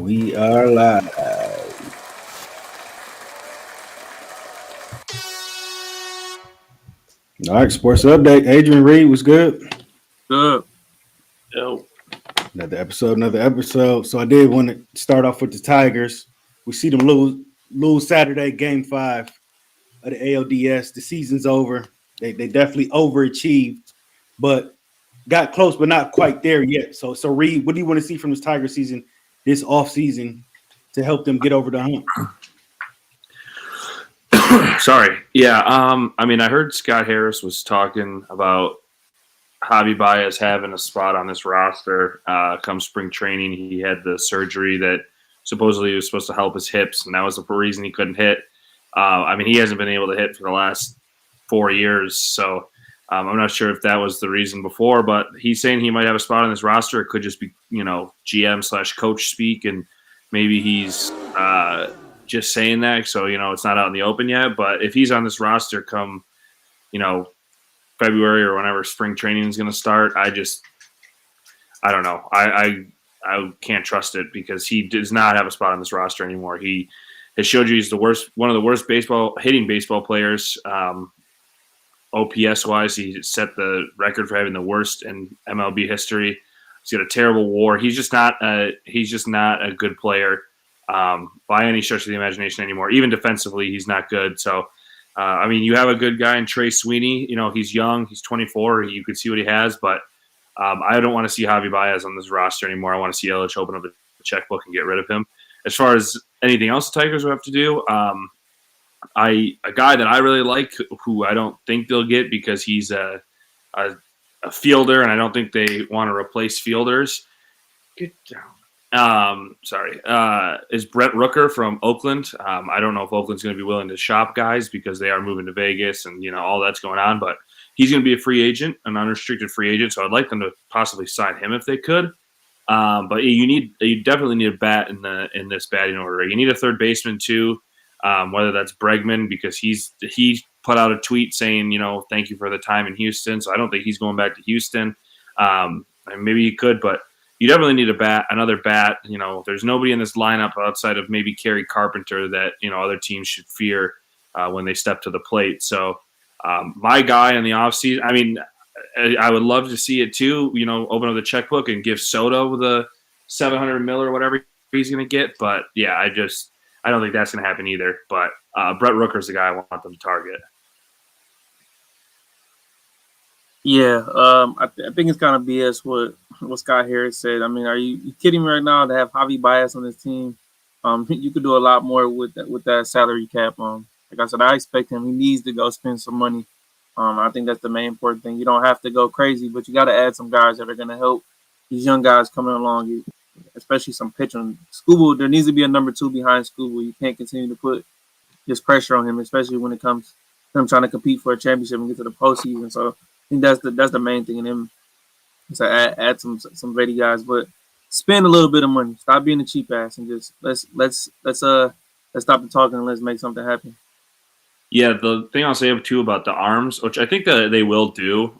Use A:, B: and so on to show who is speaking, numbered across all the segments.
A: We are live. All right, sports update. Adrian Reid was good.
B: Good.
C: Yo,
A: Another episode. So I did want to start off with the Tigers. We see them lose Saturday, Game 5 of the ALDS. The season's over. They definitely overachieved, but got close, but not quite there yet. So Reid, what do you want to see from this Tiger season this off season to help them get over the hump?
C: sorry. Yeah. I heard Scott Harris was talking about Javi Baez having a spot on this roster come spring training. He had the surgery that supposedly was supposed to help his hips, and that was the reason he couldn't hit. He hasn't been able to hit for the last 4 years, so I'm not sure if that was the reason before, but he's saying he might have a spot on this roster. It could just be, GM/coach speak, and maybe he's just saying that, so, it's not out in the open yet. But if he's on this roster come, February or whenever spring training is going to start, I don't know. I can't trust it because he does not have a spot on this roster anymore. He has showed you he's one of the worst hitting baseball players. OPS wise, he set the record for having the worst in MLB history. He's got a terrible WAR. He's just not a good player by any stretch of the imagination anymore. Even defensively, he's not good. So, you have a good guy in Trey Sweeney. He's young. He's 24. You could see what he has, but I don't want to see Javi Baez on this roster anymore. I want to see Illich open up the checkbook and get rid of him. As far as anything else the Tigers will have to do, a guy that I really like, who I don't think they'll get because he's a fielder, and I don't think they want to replace fielders. Get down. Is Brett Rooker from Oakland. I don't know if Oakland's going to be willing to shop guys because they are moving to Vegas and, all that's going on. But he's going to be a free agent, an unrestricted free agent. So I'd like them to possibly sign him if they could. But you definitely need a bat in this batting order. You need a third baseman too, whether that's Bregman, because he put out a tweet saying, thank you for the time in Houston. So I don't think he's going back to Houston. Maybe he could, but you definitely need another bat. There's nobody in this lineup outside of maybe Kerry Carpenter that, other teams should fear when they step to the plate. So my guy in the offseason, I would love to see it too, open up the checkbook and give Soto the $700 million or whatever he's going to get. But yeah, I don't think that's going to happen either. But Brett Rooker's the guy I want them to target.
B: Yeah, I think it's kind of BS what Scott Harris said. Are you kidding me right now to have Javi Baez on this team? You could do a lot more with that salary cap. Like I said, I expect him. He needs to go spend some money. I think that's the main important thing. You don't have to go crazy, but you got to add some guys that are going to help these young guys coming along, especially some pitching. Scooble, there needs to be a number 2 behind Scooble. You can't continue to put this pressure on him, especially when it comes to him trying to compete for a championship and get to the postseason. So I think that's the main thing in him. So add some ready guys, but spend a little bit of money. Stop being a cheap ass and just let's stop the talking and let's make something happen.
C: Yeah, the thing I'll say too about the arms, which I think that they will do.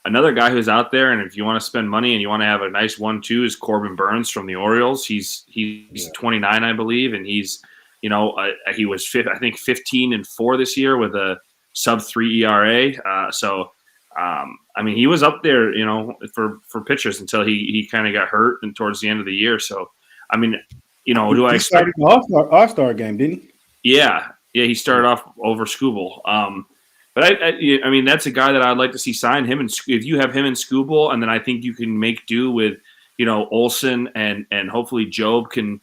C: Another guy who's out there, and if you want to spend money and you want to have a nice 1-2, is Corbin Burns from the Orioles. He's 29, I believe, and he's he was 15-4 this year with a sub-3 ERA. He was up there, for pitchers until he kind of got hurt and towards the end of the year. So, do I expect
A: the All-Star game, didn't he?
C: Yeah, he started off over Scooble. But that's a guy that I'd like to see sign him. And if you have him and Scooble, and then I think you can make do with, Olsen and hopefully Job can.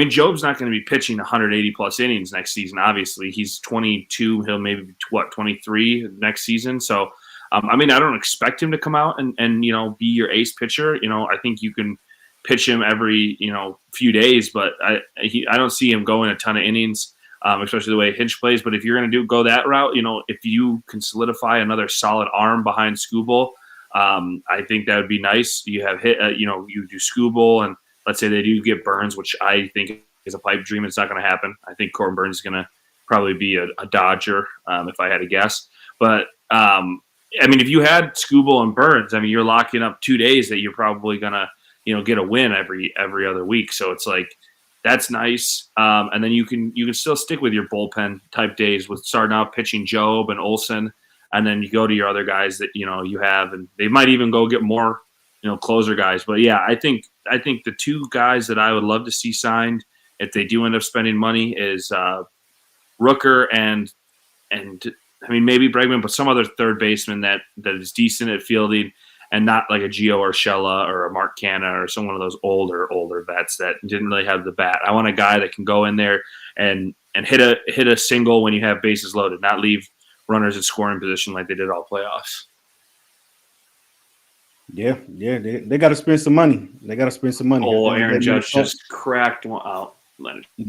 C: Job's not going to be pitching 180 plus innings next season. Obviously, he's 22. He'll maybe be 23 next season. So, I don't expect him to come out and be your ace pitcher. I think you can pitch him every few days, but I don't see him going a ton of innings. Especially the way Hinch plays. But if you're going to go that route, if you can solidify another solid arm behind Scooble, I think that would be nice. You have you do Scooble, and let's say they do get Burns, which I think is a pipe dream. It's not going to happen. I think Corbin Burns is going to probably be a Dodger, if I had to guess. But if you had Scooble and Burns, you're locking up 2 days that you're probably going to get a win every other week. So it's like that's nice. And then you can still stick with your bullpen type days with starting out pitching Job and Olsen, and then you go to your other guys that you have, and they might even go get more closer guys. But yeah, I think the two guys that I would love to see signed if they do end up spending money is Rooker and I mean maybe Bregman, but some other third baseman that is decent at fielding and not like a Gio Urshela or a Mark Canna or some one of those older vets that didn't really have the bat. I want a guy that can go in there and hit a single when you have bases loaded, not leave runners in scoring position like they did all playoffs.
A: Yeah, they got to spend some money.
C: Oh, Aaron Judge just cracked one out.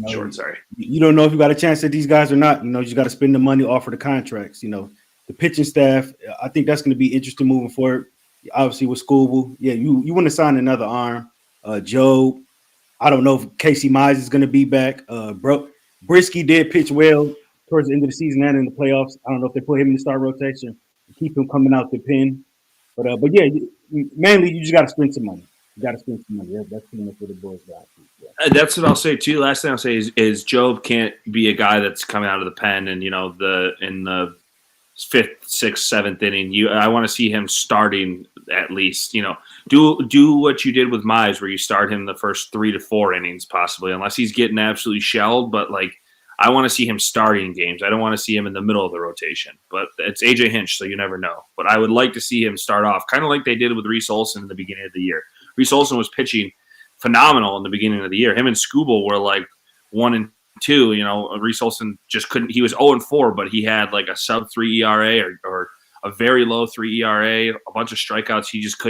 C: Short, sorry.
A: You don't know if you got a chance at these guys or not. You just got to spend the money, offer the contracts. The pitching staff. I think that's going to be interesting moving forward. Obviously with Scooble, yeah, you want to sign another arm. Joe, I don't know if Casey Mize is going to be back. Brisky did pitch well towards the end of the season and in the playoffs. I don't know if they put him in the start rotation to keep him coming out the pen. But yeah, mainly you just got to spend some money. That's pretty much what the boys got. Yeah.
C: That's what I'll say too. Last thing I'll say is Job can't be a guy that's coming out of the pen and in the 5th, 6th, 7th inning. I want to see him starting at least. Do what you did with Mize, where you start him the first 3 to 4 innings, possibly, unless he's getting absolutely shelled. But I want to see him starting games. I don't want to see him in the middle of the rotation. But it's AJ Hinch, so you never know. But I would like to see him start off, kind of like they did with Reese Olson in the beginning of the year. Reese Olson was pitching phenomenal in the beginning of the year. Him and Scooble were 1 and 2. Reese Olson just couldn't. He was 0-4, but he had a sub-3 ERA or a very low 3 ERA, a bunch of strikeouts. He just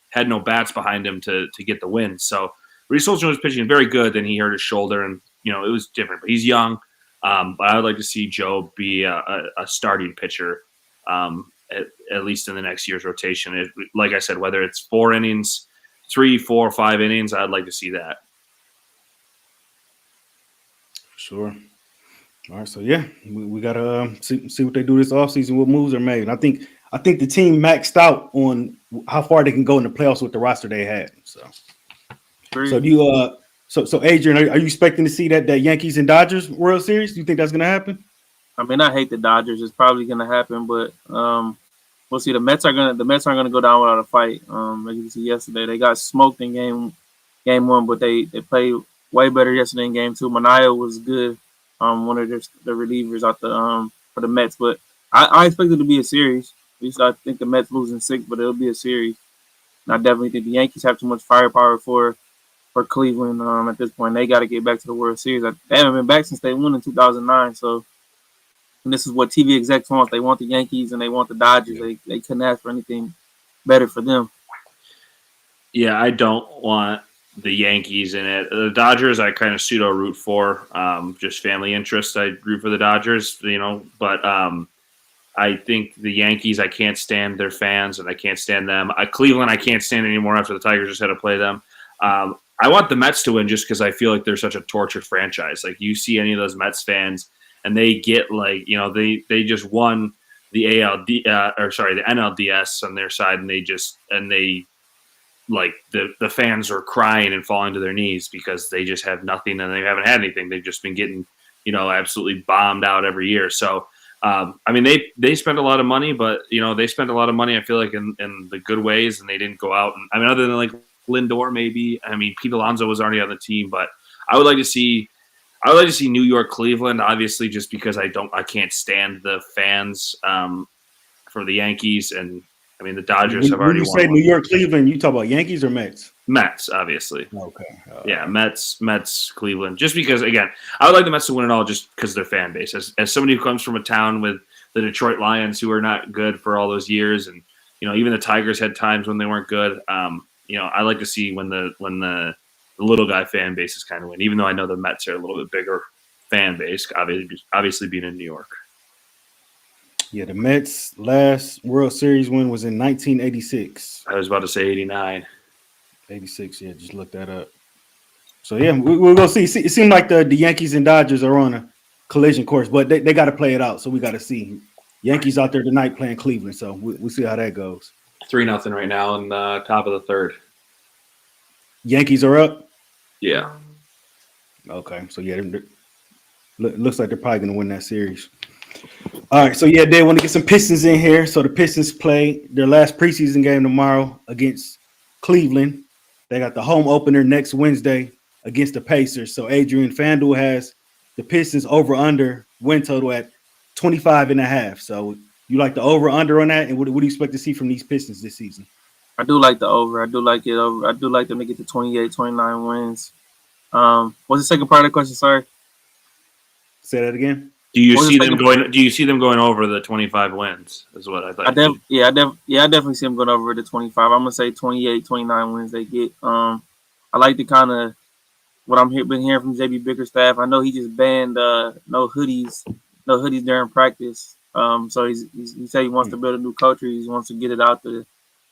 C: had no bats behind him to get the win. So Reese Olson was pitching very good. Then he hurt his shoulder, and it was different. But he's young. But I would like to see Joe be a starting pitcher, at least in the next year's rotation. Like I said, whether it's 4 innings, 3, 4, 5 innings, I'd like to see that.
A: Sure. All right, so yeah, we gotta see what they do this offseason, what moves are made. And I think the team maxed out on how far they can go in the playoffs with the roster they had. So do you so Adrian, are you expecting to see that Yankees and Dodgers World Series? Do you think that's gonna happen?
B: I mean, I hate the Dodgers. It's probably gonna happen, but we'll see. The Mets aren't gonna go down without a fight. Like you see yesterday, they got smoked in game 1, but they played way better yesterday in game 2. Manaea was good. One of the relievers out for the Mets, but I expect it to be a series. At least I think the Mets losing 6, but it'll be a series. And I definitely think the Yankees have too much firepower for Cleveland at this point. They got to get back to the World Series. They haven't been back since they won in 2009. So, and this is what TV execs want. They want the Yankees and they want the Dodgers. They couldn't ask for anything better for them.
C: Yeah, I don't want the Yankees in it. The Dodgers, I kind of pseudo root for, just family interest. I root for the Dodgers, but I think the Yankees, I can't stand their fans and I can't stand them. Cleveland, I can't stand anymore after the Tigers just had to play them. I want the Mets to win just because I feel like they're such a tortured franchise. You see any of those Mets fans and they get they just won the the NLDS on their side and the fans are crying and falling to their knees because they just have nothing and they haven't had anything. They've just been getting, absolutely bombed out every year. So, they spent a lot of money, but, they spent a lot of money, I feel like, in the good ways, and they didn't go out. And, other than, Lindor, maybe. Pete Alonso was already on the team, but I would like to see New York, Cleveland, obviously, just because I can't stand the fans for the Yankees. And, the Dodgers have already won.
A: When you say New York, Cleveland, you talk about Yankees or Mets?
C: Mets, obviously.
A: Okay.
C: Yeah, Mets, Cleveland. Just because, again, I would like the Mets to win it all just because of their fan base. As somebody who comes from a town with the Detroit Lions who are not good for all those years, and even the Tigers had times when they weren't good. I like to see when the little guy fan base is kind of win, even though I know the Mets are a little bit bigger fan base, obviously being in New York.
A: Yeah, the Mets' last World Series win was in 1986.
C: I was about to say 89.
A: 86, yeah, just look that up. So, yeah, we'll go see. It seemed like the Yankees and Dodgers are on a collision course, but they got to play it out, so we got to see. Yankees out there tonight playing Cleveland, so we'll see how that goes.
C: 3-0 right now in the top of the third.
A: Yankees are up.
C: Yeah.
A: Okay, so yeah, looks like they're probably going to win that series. All right, so yeah, they want to get some Pistons in here. So the Pistons play their last preseason game tomorrow against Cleveland. They got the home opener next Wednesday against the Pacers. So Adrian, FanDuel has the Pistons over under win total at 25.5. So you like the over under on that? And what do you expect to see from these Pistons this season?
B: I do like the over. I do like it over. I do like them to get to 28, 29 wins. What's the second part of the question? Sorry.
A: Say that again.
C: Do you see them going? Do you see them going over the 25 wins? Is what I thought.
B: I definitely see them going over the 25. I'm gonna say 28, 29 wins they get. I like the kind of what been hearing from JB Bickerstaff. I know he just banned no hoodies during practice. So he said he wants to build a new culture. He wants to get it out the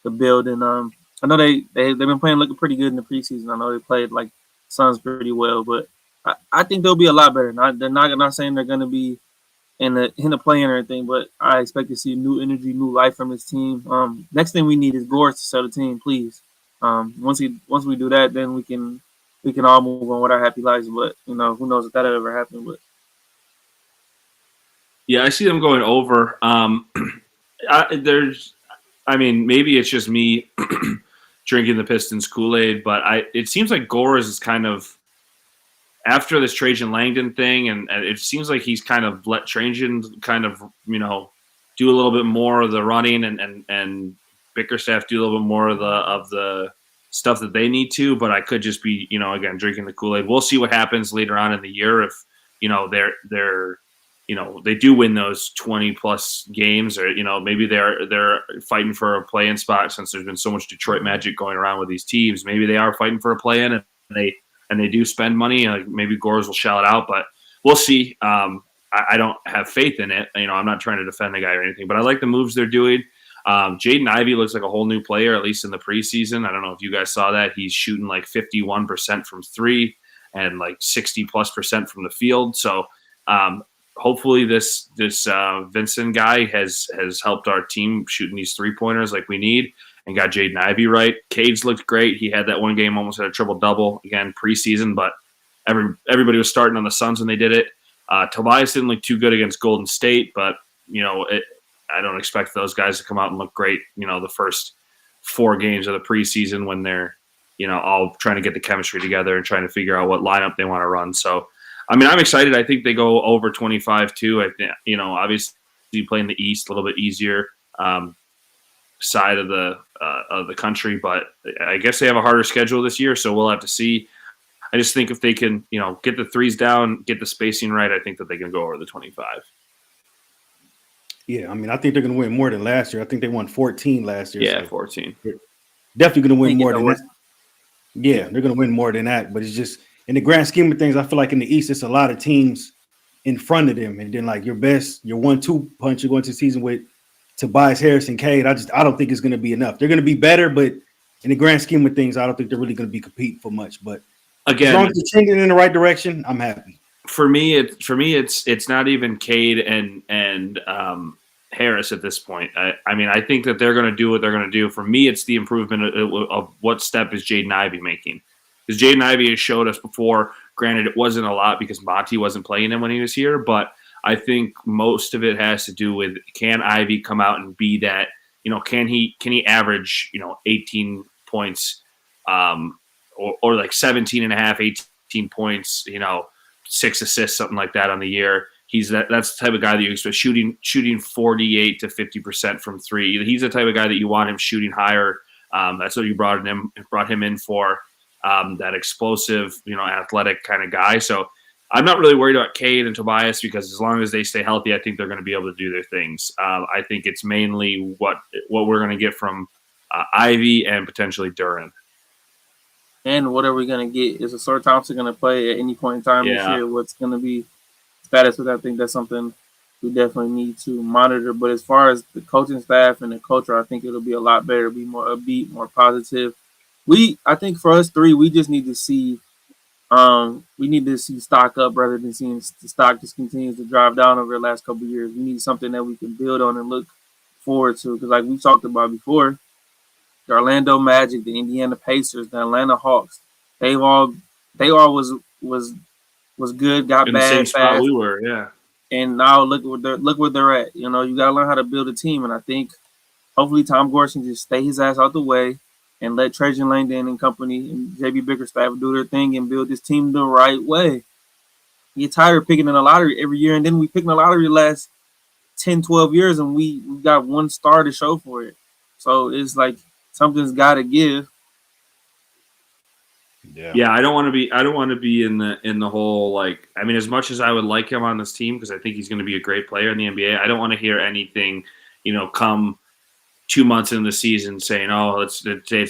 B: building. I know they've been playing looking pretty good in the preseason. I know they played like Suns pretty well, but I think they'll be a lot better. They're not saying they're going to be in the play-in or anything, but I expect to see new energy, new life from his team. Next thing we need is Gores to sell the team, please. Once we do that, then we can all move on with our happy lives. But who knows if that'll ever happen? But
C: yeah, I see them going over. Maybe it's just me drinking the Pistons Kool-Aid, but it seems like Gores is kind of after this Trajan Langdon thing, and it seems like he's kind of let Trajan kind of do a little bit more of the running, and Bickerstaff do a little bit more of the stuff that they need to. But I could just be again drinking the Kool-Aid. We'll see what happens later on in the year if they're they do win those 20 plus games, or maybe they're fighting for a play-in spot since there's been so much Detroit magic going around with these teams. Maybe they are fighting for a play-in and they do spend money. Maybe Gores will shell it out, but we'll see. I don't have faith in it. I'm not trying to defend the guy or anything, but I like the moves they're doing. Jaden Ivey looks like a whole new player, at least in the preseason. I don't know if you guys saw that. He's shooting like 51% from three and like 60+% from the field. So hopefully this Vincent guy has helped our team shooting these 3-pointers like we need and got Jaden Ivey right. Cade's looked great. He had that one game, almost had a triple-double, again, preseason, but everybody was starting on the Suns when they did it. Tobias didn't look too good against Golden State, but, I don't expect those guys to come out and look great, the first 4 games of the preseason when they're, all trying to get the chemistry together and trying to figure out what lineup they want to run. So, I'm excited. I think they go over 25 too. I think, obviously playing the East a little bit easier side of the country, but I guess they have a harder schedule this year, so we'll have to see. I just think if they can, get the threes down, get the spacing right, I think that they can go over the 25.
A: Yeah, I think they're going to win more than last year. I think they won 14 last year.
C: Yeah,
A: so
C: 14.
A: Definitely going to win more than that. Yeah, they're going to win more than that, but it's just in the grand scheme of things, I feel like in the East, it's a lot of teams in front of them, and then like your 1-2 punch you're going to the season with Tobias Harris and Cade, I don't think it's going to be enough. They're going to be better, but in the grand scheme of things, I don't think they're really going to be competing for much. But again, as long as they're trending in the right direction, I'm happy.
C: For me, it's not even Cade and Harris at this point. I think that they're going to do what they're going to do. For me, it's the improvement of what step is Jaden Ivey making. Because Jaden Ivey has showed us before. Granted, it wasn't a lot because Monty wasn't playing him when he was here, but I think most of it has to do with, can Ivy come out and be that, can he average, 18 points or like 17 and a half, 18 points, 6 assists, something like that on the year. That's the type of guy that you expect shooting 48 to 50% from three. He's the type of guy that you want him shooting higher. That's what you brought him in for, that explosive, athletic kind of guy. So I'm not really worried about Cade and Tobias because as long as they stay healthy, I think they're going to be able to do their things. I think it's mainly what we're going to get from Ivy and potentially Duran.
B: And what are we going to get? Is Ausar Thompson going to play at any point in time this year? What's going to be status with that? I think that's something we definitely need to monitor. But as far as the coaching staff and the culture, I think it'll be a lot better, be more upbeat, more positive. I think for us three, we just need to see stock up rather than seeing the stock just continues to drive down over the last couple of years. We need something that we can build on and look forward to. Because like we talked about before, the Orlando Magic, the Indiana Pacers, the Atlanta Hawks. They all was good, got
C: In the same
B: bad
C: spot
B: fast,
C: we were, yeah.
B: and now look where they're at. You know, you gotta learn how to build a team, and I think hopefully Tom Gores can just stay his ass out the way and let Trajan Langdon and company and JB Bickerstaff do their thing and build this team the right way. You get tired of picking in the lottery every year, and then we pick in the lottery the last 10, 12 years, and we got one star to show for it. So it's like something's got to give.
C: Yeah, I don't want to be in the whole, like, I mean, as much as I would like him on this team because I think he's going to be a great player in the NBA, I don't want to hear anything, come 2 months into the season saying, "Oh, it's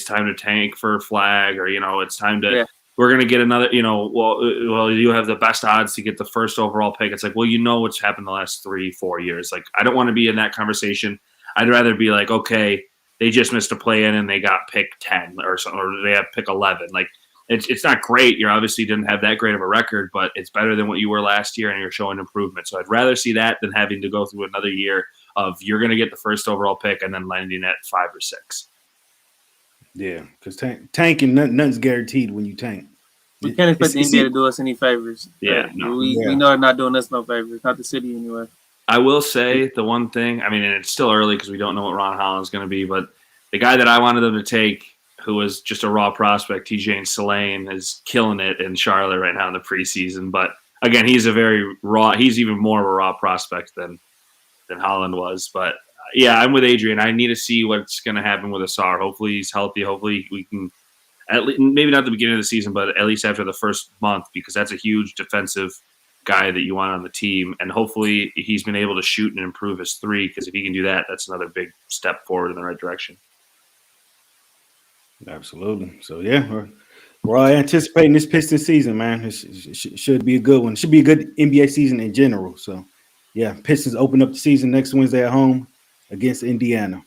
C: time to tank for a flag," or it's time to we're going to get another, well, you have the best odds to get the first overall pick. It's like, well, what's happened the last 3-4 years. Like, I don't want to be in that conversation. I'd rather be like, okay, they just missed a play-in and they got pick 10 or something, or they have pick 11. Like, it's not great. You obviously didn't have that great of a record, but it's better than what you were last year, and you're showing improvement. So I'd rather see that than having to go through another year of you're going to get the first overall pick and then landing at 5 or 6.
A: Yeah, because tanking, nothing's guaranteed when you tank.
B: We can't expect the NBA to do us any favors.
C: Yeah, no.
B: We know they're not doing us no favors. Not the city anyway.
C: I will say the one thing, I mean, and it's still early because we don't know what Ron Holland's going to be, but the guy that I wanted them to take, who was just a raw prospect, TJ Salane, is killing it in Charlotte right now in the preseason. But again, he's even more of a raw prospect than Holland was. But yeah, I'm with Adrian. I need to see what's going to happen with Asar. Hopefully he's healthy. Hopefully we can, at least, maybe not at the beginning of the season, but at least after the first month, because that's a huge defensive guy that you want on the team. And hopefully he's been able to shoot and improve his three, because if he can do that, that's another big step forward in the right direction.
A: Absolutely. So yeah, we're all anticipating this Pistons season, man. It should be a good one. It should be a good NBA season in general. So yeah, Pistons open up the season next Wednesday at home against Indiana.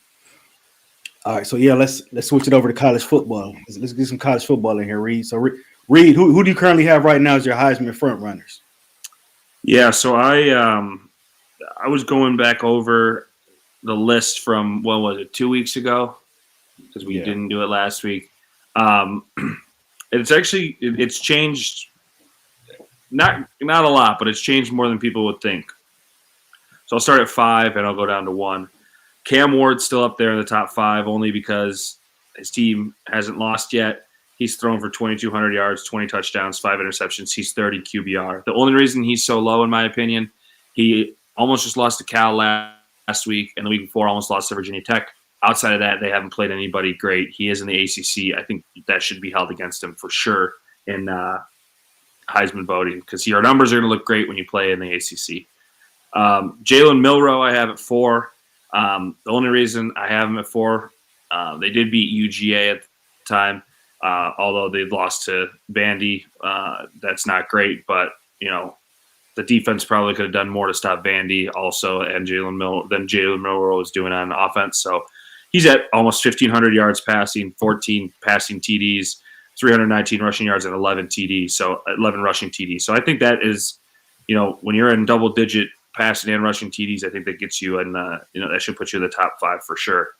A: All right, so yeah, let's switch it over to college football. Let's get some college football in here, Reid. So Reid, who do you currently have right now as your Heisman front runners?
C: Yeah, so I was going back over the list from, what was it, 2 weeks ago? Because we didn't do it last week. It's changed, not a lot, but it's changed more than people would think. So I'll start at 5 and I'll go down to 1. Cam Ward's still up there in the top 5 only because his team hasn't lost yet. He's thrown for 2,200 yards, 20 touchdowns, 5 interceptions. He's 30 QBR. The only reason he's so low, in my opinion, he almost just lost to Cal last week, and the week before almost lost to Virginia Tech. Outside of that, they haven't played anybody great. He is in the ACC. I think that should be held against him for sure in Heisman voting, because your numbers are going to look great when you play in the ACC. Jalen Milroe I have at 4. The only reason I have him at 4, they did beat UGA at the time, although they lost to Vandy. That's not great, but the defense probably could have done more to stop Vandy also, and Jalen Milroe was doing on offense. So he's at almost 1,500 yards passing, 14 passing TDs, 319 rushing yards, and 11 TDs. So 11 rushing TDs. So I think that is, when you're in double-digit passing and rushing TDs, I think that gets you in, that should put you in the top 5 for sure.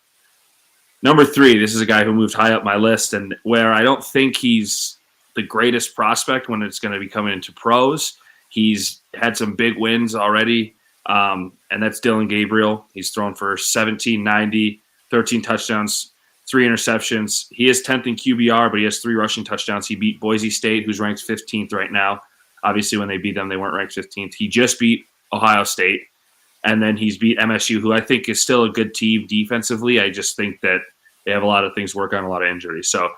C: Number 3, this is a guy who moved high up my list, and where I don't think he's the greatest prospect when it's going to be coming into pros. He's had some big wins already, and that's Dylan Gabriel. He's thrown for 1,790, 13 touchdowns, 3 interceptions. He is 10th in QBR, but he has 3 rushing touchdowns. He beat Boise State, who's ranked 15th right now. Obviously, when they beat them, they weren't ranked 15th. He just beat Ohio State, and then he's beat MSU, who I think is still a good team defensively. I just think that they have a lot of things to work on, a lot of injuries. So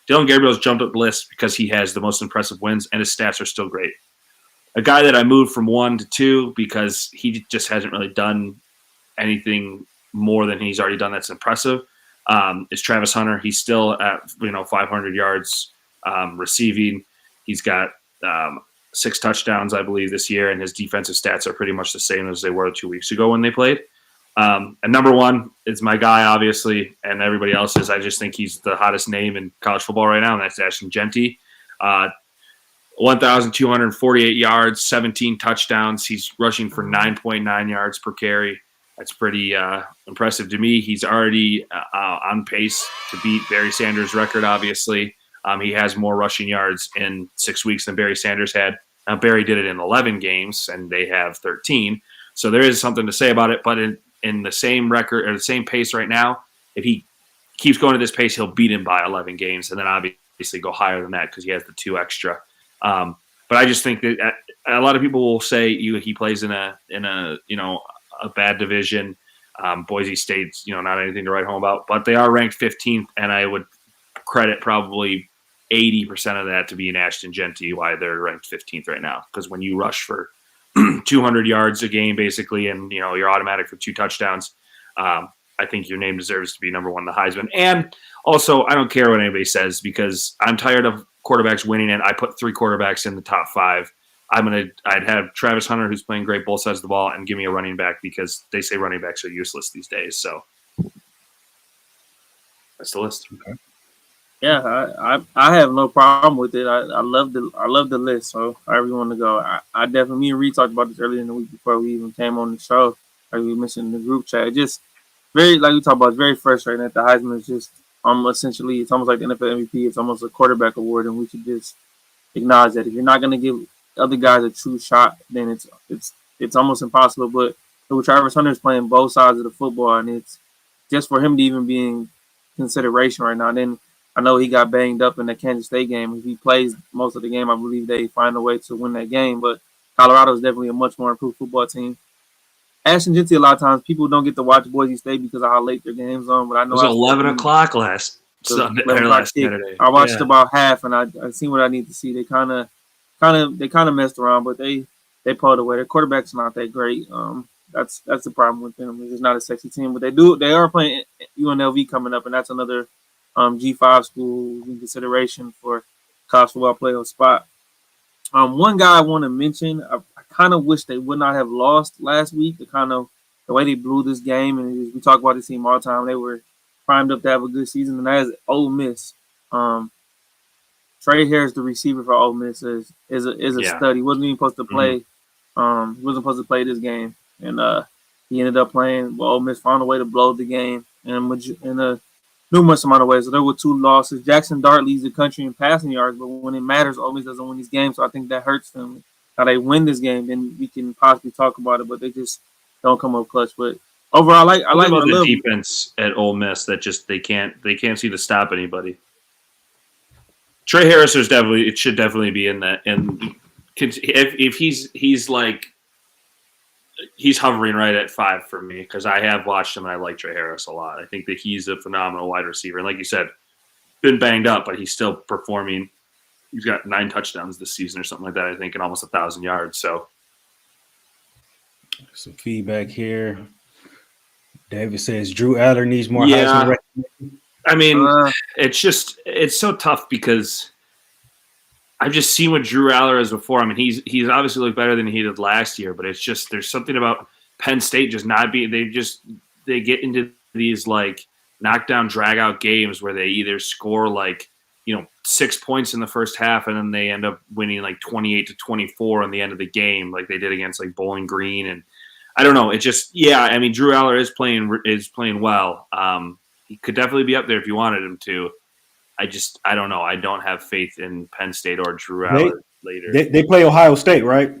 C: Dylan Gabriel's jumped up the list because he has the most impressive wins, and his stats are still great. A guy that I moved from 1 to 2 because he just hasn't really done anything more than he's already done that's impressive, is Travis Hunter. He's still at 500 yards receiving. He's got 6 touchdowns, I believe, this year, and his defensive stats are pretty much the same as they were 2 weeks ago when they played. And number 1 is my guy, obviously, and everybody else's. I just think he's the hottest name in college football right now, and that's Ashton Jeanty. 1,248 yards, 17 touchdowns. He's rushing for 9.9 yards per carry. That's pretty impressive to me. He's already on pace to beat Barry Sanders' record, obviously. He has more rushing yards in 6 weeks than Barry Sanders had. Now, Barry did it in 11 games, and they have 13. So there is something to say about it. But in the same record or the same pace right now, if he keeps going at this pace, he'll beat him by 11 games, and then obviously go higher than that because he has the 2 extra. But I just think that a lot of people will say he plays in a bad division. Boise State's not anything to write home about, but they are ranked 15th, and I would credit probably 80% of that to being Ashton Genty why they're ranked 15th right now. Because when you rush for 200 yards a game basically, and you're automatic for 2 touchdowns, I think your name deserves to be number 1 in the Heisman. And also, I don't care what anybody says because I'm tired of quarterbacks winning, and I put 3 quarterbacks in the top 5. I'd have Travis Hunter, who's playing great both sides of the ball, and give me a running back because they say running backs are useless these days. So that's the list.
A: Okay.
B: Yeah, I have no problem with it. I love the list. So however you want to go, I definitely, me and Reid talked about this earlier in the week before we even came on the show. Like we mentioned in the group chat, just very, like we talked about, it's very frustrating that the Heisman is just essentially, it's almost like the NFL MVP. It's almost a quarterback award, and we should just acknowledge that if you're not going to give other guys a true shot, then it's almost impossible. But Travis Hunter is playing both sides of the football, and it's just for him to even be in consideration right now. Then I know he got banged up in the Kansas State game. If he plays most of the game, I believe they find a way to win that game. But Colorado is definitely a much more improved football team. Ashton Genty, a lot of times people don't get to watch Boise State because of how late their games on. But I know
C: it was 11 o'clock last Saturday.
B: I watched about half, and I seen what I need to see. They kind of messed around, but they pulled away. Their quarterback's not that great. That's the problem with them. It's just not a sexy team, but they are playing UNLV coming up, and that's another G5 school in consideration for college football playoff spot. One guy I want to mention, I kind of wish they would not have lost last week. The way they blew this game, and we talk about this team all the time. They were primed up to have a good season, and that is Ole Miss. Trey Harris, the receiver for Ole Miss, is a stud. He wasn't even supposed to play. Mm-hmm. He wasn't supposed to play this game, and he ended up playing. Well, Ole Miss found a way to blow the game in a numerous amount of ways. So there were 2 losses. Jackson Dart leads the country in passing yards, but when it matters, Ole Miss doesn't win these games. So I think that hurts them. How they win this game, then we can possibly talk about it, but they just don't come up clutch. But overall, I like
C: the defense at Ole Miss that just they can't seem to stop anybody. Trey Harris should definitely be in that, and if he's hovering right at 5 for me because I have watched him and I like Trey Harris a lot. I think that he's a phenomenal wide receiver, and like you said, been banged up, but he's still performing. He's got 9 touchdowns this season or something like that, I think, and almost 1,000 yards. So,
A: some feedback here. David says Drew Aller needs more Heisman recognition.
C: I mean, it's so tough because I've just seen what Drew Aller is before. I mean, he's obviously looked better than he did last year, but it's just there's something about Penn State just not being. They get into these like knockdown, drag out games where they either score like 6 points in the first half, and then they end up winning like 28-24 on the end of the game, like they did against like Bowling Green. And I don't know. It just, I mean, Drew Aller is playing well. He could definitely be up there if you wanted him to. I don't know. I don't have faith in Penn State or Drew Aller later.
A: They play Ohio State, right?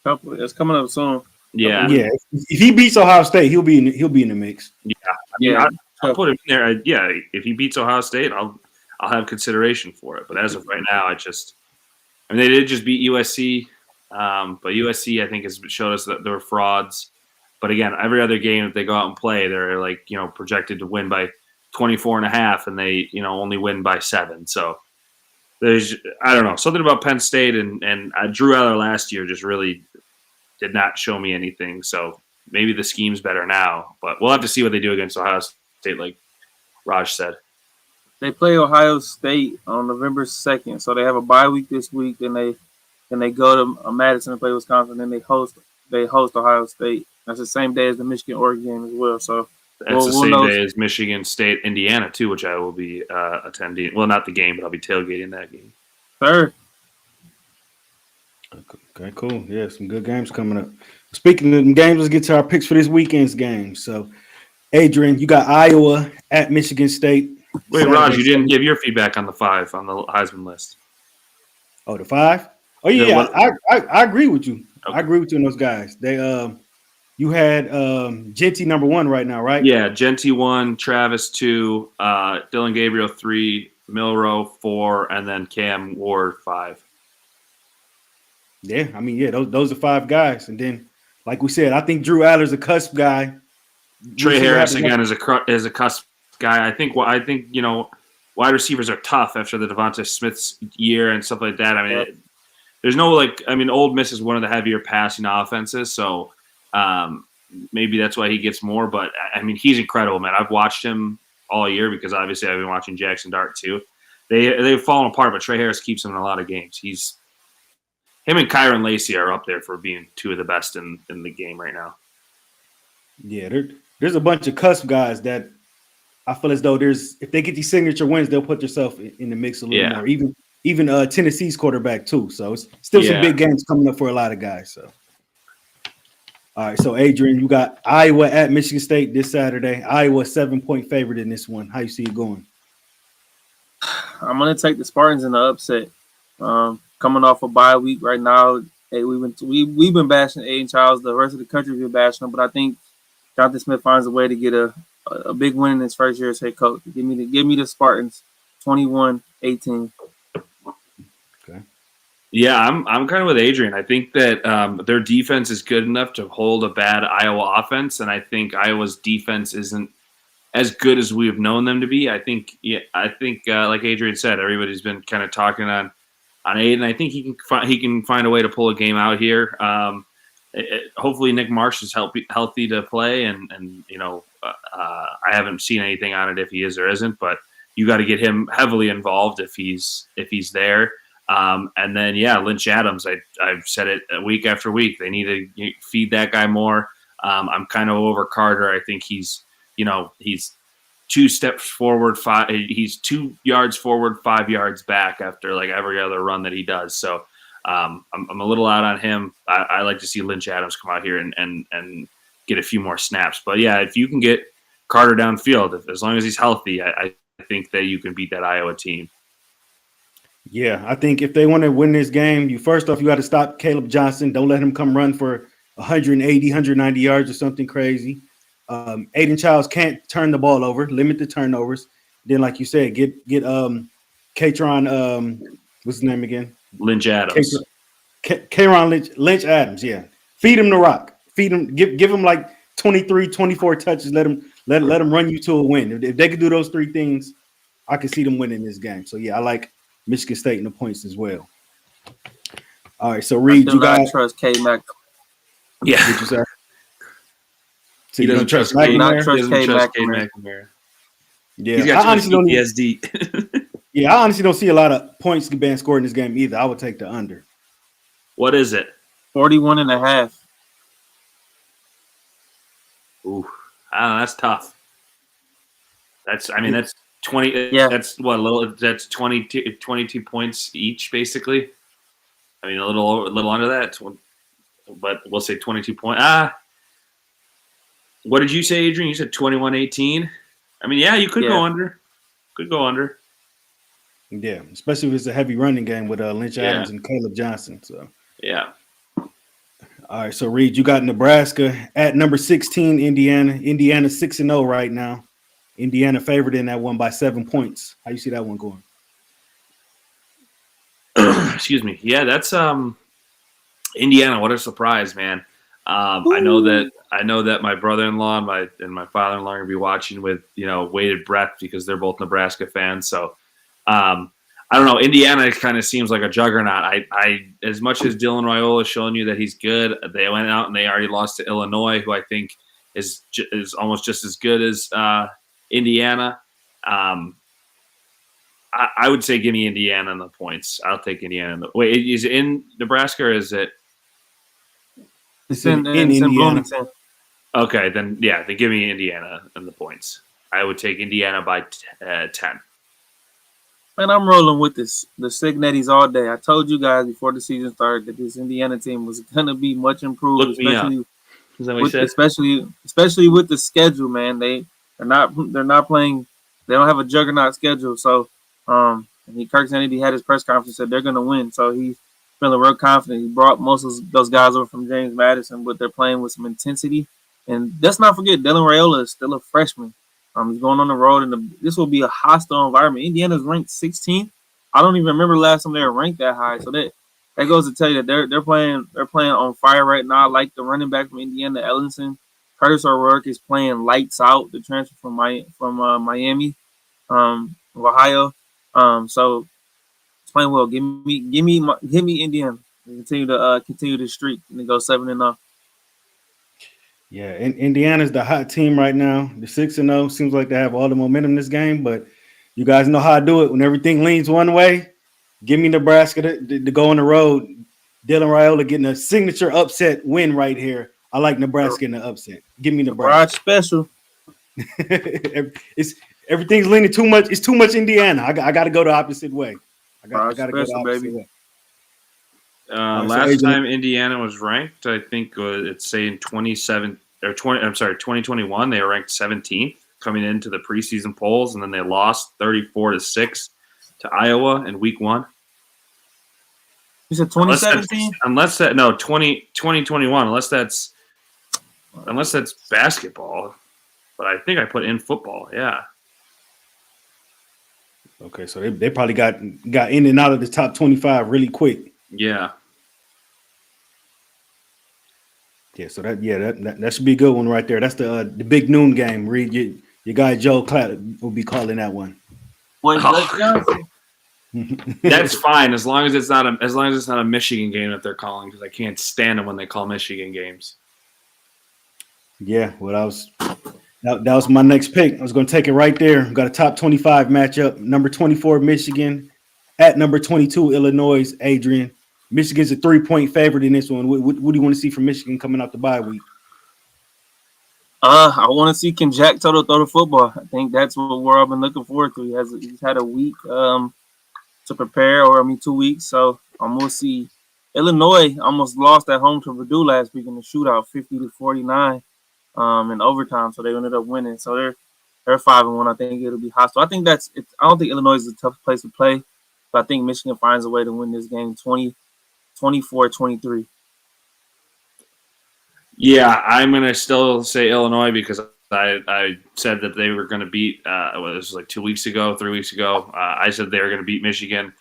B: It's coming up soon.
C: Yeah.
A: Yeah. If he beats Ohio State, he'll be in the mix.
C: Yeah. I'll put him in there. Yeah. If he beats Ohio State, I'll have consideration for it. But as of right now, they did just beat USC. But USC, I think, has showed us that they're frauds. But again, every other game that they go out and play, they're like, projected to win by 24.5, and they, only win by 7. So there's, I don't know, something about Penn State and Drew Aller last year just really did not show me anything. So maybe the scheme's better now, but we'll have to see what they do against Ohio State, like Raaj said.
B: They play Ohio State on November 2nd, so they have a bye week this week, and they go to Madison and play Wisconsin, and they host Ohio State. That's the same day as the Michigan-Oregon game as well. So
C: that's the same day as Michigan State, Indiana too, which I will be attending. Well, not the game, but I'll be tailgating that game.
B: Sure.
A: Okay, cool. Yeah, some good games coming up. Speaking of them games, let's get to our picks for this weekend's game. So, Adrian, you got Iowa at Michigan State
C: Wait, Raj,
A: Saturday.
C: you didn't
A: 7.
C: give your feedback on the 5 on the Heisman list.
A: Oh, the 5. Oh
C: The
A: yeah,
C: what?
A: I agree with you. I
C: Okay.
A: agree with you on those guys. They you had Genty number 1 right now, right?
C: Yeah, Genty 1, Travis 2, Dylan Gabriel 3, Milrow 4, and then Cam Ward 5.
A: Yeah, I mean, yeah, those are 5 guys. And then, like we said, I think Drew Adler's a cusp guy. We'll
C: Trey
A: see what
C: Harris
A: happens.
C: again is a cusp guy. I think wide receivers are tough after the Devonta Smith's year and stuff like that. I mean, there's no Ole Miss is one of the heavier passing offenses, so maybe that's why he gets more. But I mean, he's incredible, man. I've watched him all year because obviously I've been watching Jackson Dart too. They've fallen apart, but Trey Harris keeps him in a lot of games. Him and Kyron Lacey are up there for being 2 of the best in the game right now.
A: Yeah, there's a bunch of cusp guys that I feel as though if they get these signature wins, they'll put themselves in the mix a little more. Even Tennessee's quarterback too. So it's still some big games coming up for a lot of guys. So, all right. So Adrian, you got Iowa at Michigan State this Saturday. Iowa 7-point favorite in this one. How you see it going?
B: I'm gonna take the Spartans in the upset. Coming off a bye week right now, hey, we've been bashing Aiden Childs. The rest of the country's been bashing him, but I think Jonathan Smith finds a way to get a big win in his first year as head coach. Give me the Spartans, 21-18.
A: Okay.
C: Yeah, I'm kind of with Adrian. I think that their defense is good enough to hold a bad Iowa offense, and I think Iowa's defense isn't as good as we've known them to be. I think like Adrian said, everybody's been kind of talking on Aiden. I think he can find a way to pull a game out here. Hopefully Nick Marsh is healthy to play, and I haven't seen anything on it if he is or isn't, but you got to get him heavily involved if he's there. And then Lynch Adams. I've said it week after week. They need to feed that guy more. I'm kind of over Carter. I think he's 2 steps forward, 5. He's 2 yards forward, 5 yards back after like every other run that he does. So I'm a little out on him. I like to see Lynch Adams come out here and get a few more snaps. But yeah, if you can get Carter downfield, as long as he's healthy, I think that you can beat that Iowa team.
A: Yeah, I think if they want to win this game, you got to stop Caleb Johnson. Don't let him come run for 180, 190 yards or something crazy. Aiden Childs can't turn the ball over. Limit the turnovers. Then, like you said, get Katron. What's his name again?
C: Lynch Adams.
A: Katron Lynch Adams. Yeah, feed him the rock. Feed him. Give him like 23, 24 touches. Let him run you to a win. If they could do those 3 things, I can see them winning this game. So yeah, I like Michigan State in the points as well. All right, so Reid, you got
B: trust K Mac.
C: Yeah,
A: what you say? So
C: he doesn't trust K McNamara.
A: Yeah,
C: he's got PTSD.
A: Yeah, I honestly don't see a lot of points being scored in this game either. I would take the under.
C: What is it?
B: 41.5.
C: Ooh, I don't know, that's tough. That's 20.
B: Yeah.
C: That's that's 22 points each, basically. I mean, a little under that, but we'll say 22 points. What did you say, Adrian? You said 21-18. I mean, yeah, you could go under. Could go under.
A: Yeah, especially if it's a heavy running game with Lynch Adams and Caleb Johnson. So
C: yeah.
A: All right, so Reid, you got Nebraska at number 16, Indiana. Indiana 6-0 right now. Indiana favored in that one by 7 points. How you see that one going?
C: Excuse me. Yeah, that's Indiana. What a surprise, man. I know that my brother-in-law and my father-in-law are gonna be watching with bated breath because they're both Nebraska fans. So I don't know. Indiana kind of seems like a juggernaut. I as much as Dylan Raiola has shown you that he's good, they went out and they already lost to Illinois, who I think is almost just as good as Indiana. I would say give me Indiana in the points. I'll take Indiana. Wait, is it in Nebraska or is it?
A: It's in Indiana.
C: Okay, then give me Indiana in the points. I would take Indiana by 10.
B: Man, I'm rolling with the Signettis all day. I told you guys before the season started that this Indiana team was gonna be much improved,
C: Look me up.
B: especially
C: Is that what you
B: with
C: said?
B: especially with the schedule, man. They're not playing. They don't have a juggernaut schedule. So, Kirk Kennedy had his press conference said they're gonna win. So he's feeling real confident. He brought most of those guys over from James Madison, but they're playing with some intensity. And let's not forget, Dylan Raiola is still a freshman. He's going on the road, and this will be a hostile environment. Indiana's ranked 16th. I don't even remember the last time they were ranked that high. So that goes to tell you that they're playing on fire right now. I like the running back from Indiana, Ellenson. Curtis O'Rourke is playing lights out. The transfer from Miami, Ohio. So it's playing well. Give me Indiana. Continue the streak and go 7-0.
A: Yeah, and Indiana's the hot team right now. The 6-0 seems like they have all the momentum in this game, but you guys know how I do it. When everything leans one way, give me Nebraska to go on the road. Dylan Raiola getting a signature upset win right here. I like Nebraska in the upset. Give me
B: Raaj
A: Nebraska.
B: special.
A: It's everything's leaning too much. It's too much Indiana. I got to go the opposite way. I got to go the
B: Special,
A: opposite
B: baby.
A: way. So
C: Last
A: Adrian,
C: time Indiana was ranked, I think it's saying 27 or 20. I'm sorry, 2021. They were ranked 17th coming into the preseason polls, and then they lost 34-6 to Iowa in week 1.
B: You said 2017?
C: Unless that no 2021. Unless that's basketball, but I think I put in football. Yeah.
A: okay, so they probably got in and out of the top 25 really quick.
C: Yeah.
A: Yeah, so that should be a good one right there. That's the big noon game. Reid, your guy Joe Clatt will be calling that one.
B: Wait, Johnson?
C: That's fine as long as it's not a Michigan game that they're calling, because I can't stand them when they call Michigan games.
A: Yeah, well, that was my next pick. I was going to take it right there. Got a top 25 matchup. Number 24 Michigan at number 22 Illinois. Adrian, Michigan's a 3-point favorite in this one. What do you want to see from Michigan coming out the bye week?
B: I want to see can Jack Toto throw the football. I think that's what we're all been looking forward to. He's had a week to prepare, 2 weeks. So we'll see. Illinois almost lost at home to Purdue last week in the shootout, 50-49 in overtime. So they ended up winning. So they're 5-1. I think it'll be hostile. I think I don't think Illinois is a tough place to play, but I think Michigan finds a way to win this game 24-23.
C: Yeah, I'm going to still say Illinois because I said that they were going to beat, this was like 3 weeks ago. I said they were going to beat Michigan.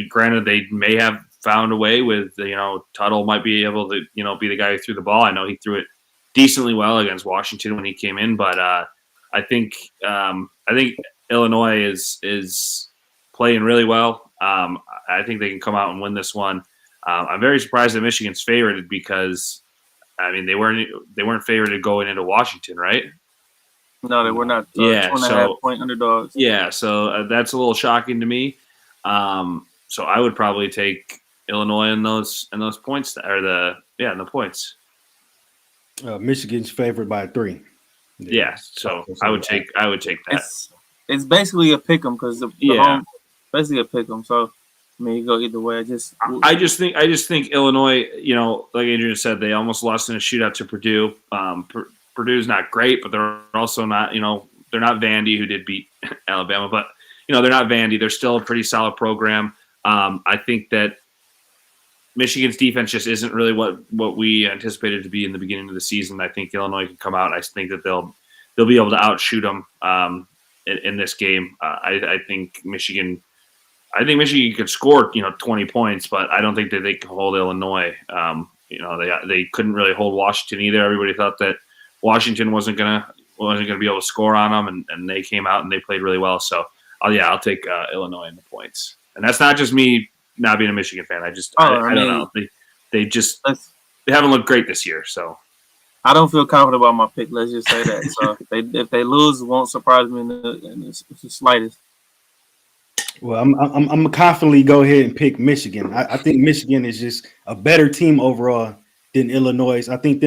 C: Granted, they may have found a way with, Tuttle might be able to, be the guy who threw the ball. I know he threw it decently well against Washington when he came in, but I think Illinois is playing really well. I think they can come out and win this one. I'm very surprised that Michigan's favored because, they weren't favored going into Washington, right?
B: No, they were not. 2.5-point underdogs.
C: Yeah, so that's a little shocking to me. So I would probably take Illinois in those points, in the points.
A: Michigan's favored by 3.
C: Yeah, so I would take that.
B: It's basically a pick 'em because the home, basically a pick 'em. So you go either way. I just think Illinois. Like Adrian said, they almost lost in a shootout to Purdue. Purdue's not great, but they're also not. They're not Vandy, who did beat Alabama, but they're not Vandy. They're still a pretty solid program. I think that Michigan's defense just isn't really what we anticipated to be in the beginning of the season. I think Illinois can come out. I think that they'll be able to outshoot them in this game. I think Michigan could score 20 points, but I don't think that they can hold Illinois. They couldn't really hold Washington either. Everybody thought that Washington wasn't gonna be able to score on them, and they came out and they played really well. So I'll take Illinois in the points. And that's not just me not being a Michigan fan. I don't know. They haven't looked great this year. So I don't feel confident about my pick. Let's just say that. So if they lose, it won't surprise me in the slightest.
A: Well, I'm confidently go ahead and pick Michigan. I think Michigan is just a better team overall than Illinois. I think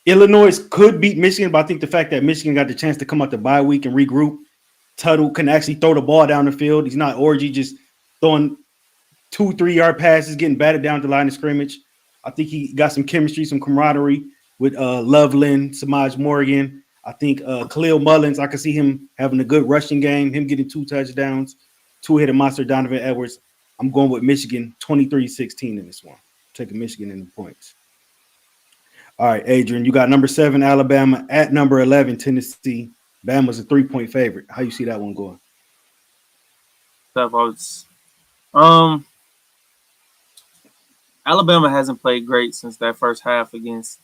A: Illinois could beat Michigan, but I think the fact that Michigan got the chance to come out the bye week and regroup Tuttle can actually throw the ball down the field. He's not orgy just throwing 2-3 yard passes, getting batted down the line of scrimmage. I think he got some chemistry, some camaraderie with Loveland, Samaj Morgan. I think Khalil Mullins, I can see him having a good rushing game, him getting 2 touchdowns, 2-headed monster Donovan Edwards. I'm going with Michigan 23-16 in this one. Taking Michigan in the points. All right, Adrian, you got number 7, Alabama, at number 11, Tennessee. Bama's a 3-point favorite. How you see that one going?
B: Alabama hasn't played great since that first half against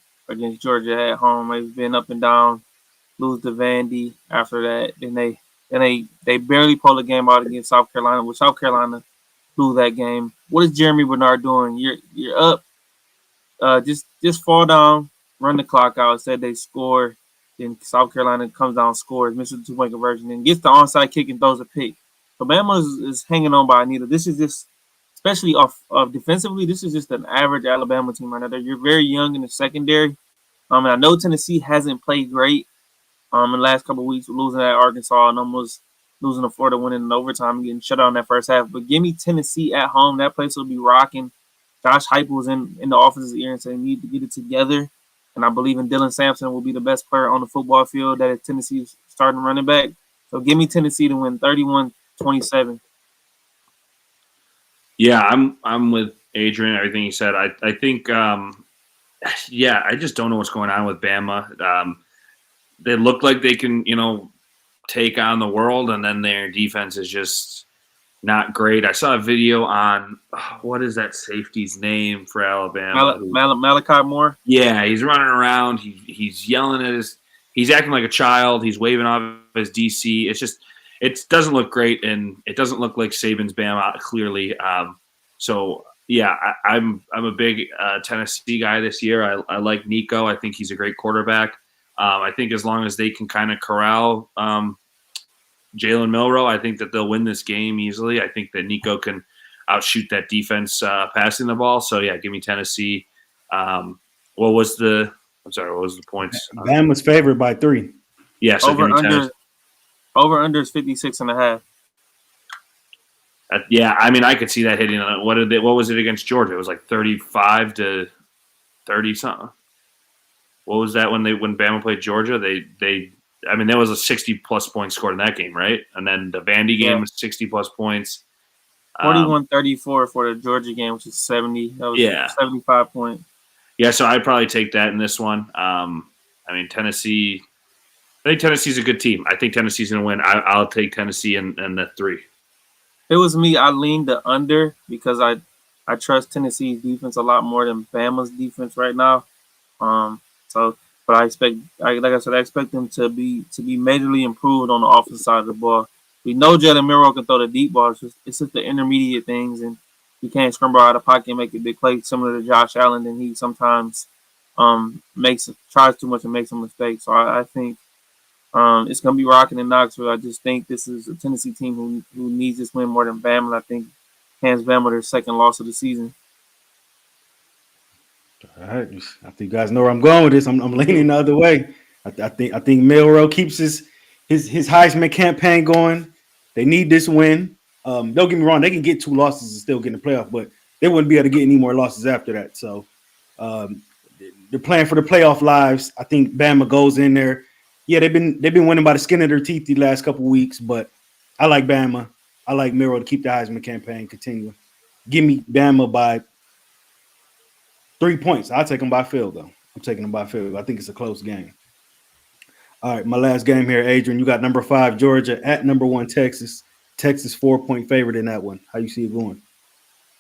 B: Georgia at home. They've been up and down, lose to Vandy after that. Then they barely pulled a game out against South Carolina, with South Carolina blew that game. What is Jeremy Bernard doing? You're up. Just fall down, run the clock out. Said they score. Then South Carolina comes down, scores, misses the 2-point conversion, and gets the onside kick and throws a pick. So Bama is hanging on by a needle. This is just, especially off defensively, this is just an average Alabama team right now. You're very young in the secondary. And I know Tennessee hasn't played great in the last couple of weeks, losing at Arkansas and almost losing to Florida, winning in overtime and getting shut out in that first half. But give me Tennessee at home. That place will be rocking. Josh Heupel's in the offense's ear and saying they need to get it together. And I believe in Dylan Sampson will be the best player on the football field. That is Tennessee's starting running back. So give me Tennessee to win 31-27.
C: Yeah, I'm with Adrian. Everything he said. I think. I just don't know what's going on with Bama. They look like they can, take on the world, and then their defense is just not great. I saw a video on what is that safety's name for Alabama?
B: Malachi Moore.
C: Yeah, he's running around. He's yelling at he's acting like a child. He's waving off his DC. It's just, it doesn't look great, and it doesn't look like Saban's Bama clearly. So yeah, I'm a big Tennessee guy this year. I like Nico. I think he's a great quarterback. I think as long as they can kind of corral Jalen Milroe, I think that they'll win this game easily. I think that Nico can outshoot that defense passing the ball. So yeah, give me Tennessee. What was the points?
A: Bama's favored by 3.
C: Yeah, so give me Tennessee.
B: Over under is 56.5.
C: Yeah, I mean, I could see that hitting. What was it against Georgia? It was like 35 to 30 something. What was that when Bama played Georgia? There was a 60+ points scored in that game, right? And then the Vandy game was 60+ points.
B: 41-34 for the Georgia game, which is 70. That was 75 points.
C: Yeah, so I'd probably take that in this one. Tennessee. I think Tennessee's a good team. I think Tennessee's going to win. I'll take Tennessee and the 3.
B: If it was me, I leaned the under because I trust Tennessee's defense a lot more than Bama's defense right now. But I expect, like I said, I expect them to be majorly improved on the offensive side of the ball. We know Jalen Milroe can throw the deep ball. It's just the intermediate things, and he can't scramble out of the pocket and make a big play similar to Josh Allen. And he sometimes tries too much and makes a mistake. So I think it's going to be rocking in Knoxville. I just think this is a Tennessee team who needs this win more than Bama. And I think hands Bama their second loss of the season.
A: All right, I think you guys know where I'm going with this. I'm leaning the other way. I think Milroe keeps his Heisman campaign going. They need this win. Don't get me wrong; they can get 2 losses and still get in the playoff, but they wouldn't be able to get any more losses after that. So they're playing for the playoff lives. I think Bama goes in there. Yeah, they've been winning by the skin of their teeth the last couple of weeks, but I like Bama. I like Milroe to keep the Heisman campaign continuing. Give me Bama by 3 points. I'll take them by field, though. I'm taking them by field. I think it's a close game. All right, my last game here, Adrian. You got number 5, Georgia, at number 1, Texas. Texas 4-point favorite in that one. How you see it going?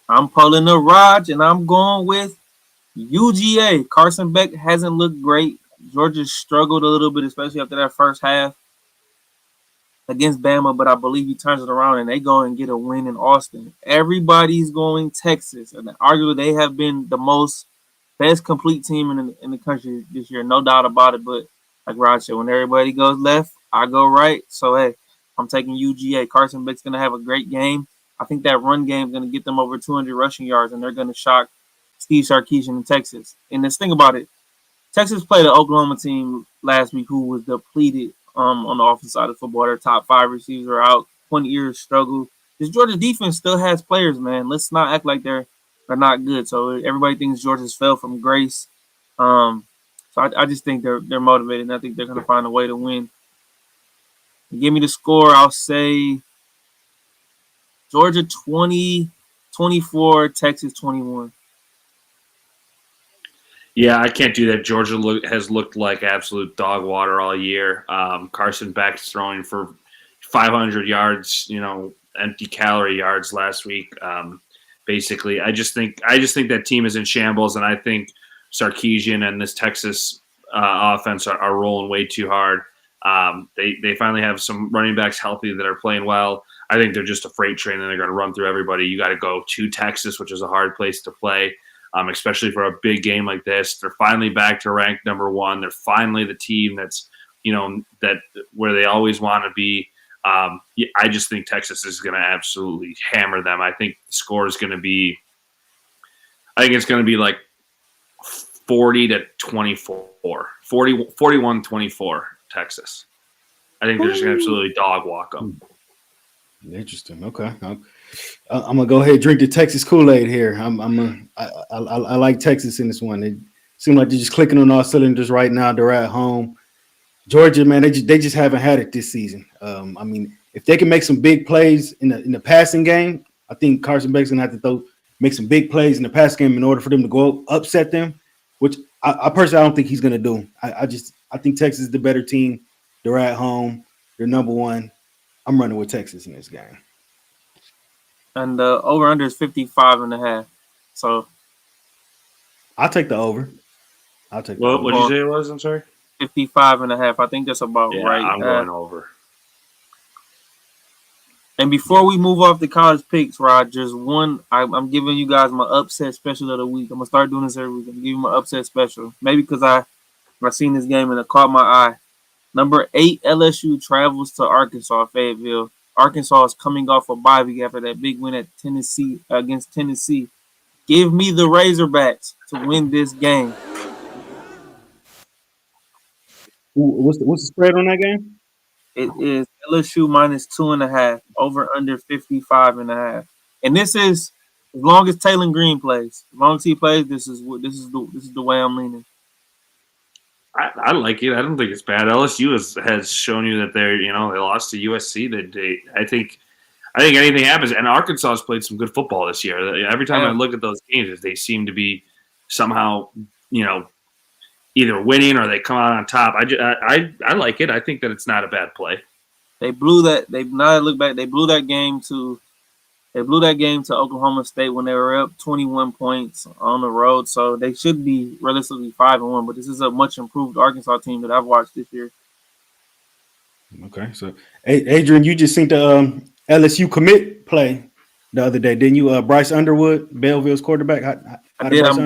B: I'm pulling the Raaj, and I'm going with UGA. Carson Beck hasn't looked great. Georgia struggled a little bit, especially after that first half against Bama, but I believe he turns it around and they go and get a win in Austin. Everybody's going Texas, and arguably they have been the best complete team in the country this year, no doubt about it. But like Raaj said, when everybody goes left, I go right. So, hey, I'm taking UGA. Carson Beck's going to have a great game. I think that run game is going to get them over 200 rushing yards, and they're going to shock Steve Sarkisian in Texas. And let's think about it. Texas played an Oklahoma team last week who was depleted on the offensive side of football. Their top 5 receivers are out. Quinn Ewers struggled. This Georgia defense still has players, man. Let's not act like they're not good. So everybody thinks Georgia's fell from grace. So I just think they're motivated, and I think they're going to find a way to win. Give me the score. I'll say Georgia 20, 24, Texas 21.
C: Yeah, I can't do that. Georgia has looked like absolute dog water all year. Carson Beck's throwing for 500 yards, empty calorie yards last week. Basically, I just think that team is in shambles, and I think Sarkisian and this Texas offense are rolling way too hard. They finally have some running backs healthy that are playing well. I think they're just a freight train, and they're going to run through everybody. You got to go to Texas, which is a hard place to play. Especially for a big game like this. They're finally back to ranked number 1. They're finally the team that's, that where they always want to be. I just think Texas is going to absolutely hammer them. I think the score is going to be, it's going to be like 40-24, 41-24 Texas. I think they're just going to absolutely dog walk them.
A: Interesting. Okay. I'm gonna go ahead and drink the Texas Kool-Aid here. I like Texas in this one. They seem like they're just clicking on all cylinders right now. They're at home. Georgia, man, they just haven't had it this season. If they can make some big plays in the passing game, I think Carson Beck's gonna have to make some big plays in the pass game in order for them to go upset them. Which I personally don't think he's gonna do. I think Texas is the better team. They're at home. They're number 1. I'm running with Texas in this game.
B: And the over-under is 55.5. So
A: I'll take the over.
C: What did you say it was? I'm sorry?
B: 55.5. I think that's about right.
C: I'm going over.
B: And before we move off the college picks, Rod, just one. I'm giving you guys my upset special of the week. I'm going to start doing this every week. I'm going to give you my upset special. Maybe because I seen this game and it caught my eye. Number 8, LSU travels to Arkansas, Fayetteville. Arkansas is coming off a bye week after that big win at Tennessee against Tennessee. Give me the Razorbacks to win this game.
A: What's the spread on that game?
B: It is LSU minus 2.5, over under 55.5. And this is as long as Taylor Green plays. As long as he plays, this is the way I'm leaning.
C: I like it. I don't think it's bad. LSU has shown you that they lost to USC. I think anything happens. And Arkansas has played some good football this year. Every time I look at those games, they seem to be somehow, either winning or they come out on top. I like it. I think that it's not a bad play.
B: They blew that. Now I look back. They blew that game to Oklahoma State when they were up 21 points on the road. So they should be relatively 5-1. But this is a much improved Arkansas team that I've watched this year.
A: Okay, so Adrian, you just seen the LSU commit play the other day, didn't you? Bryce Underwood, Belleville's quarterback.
B: I did. I'm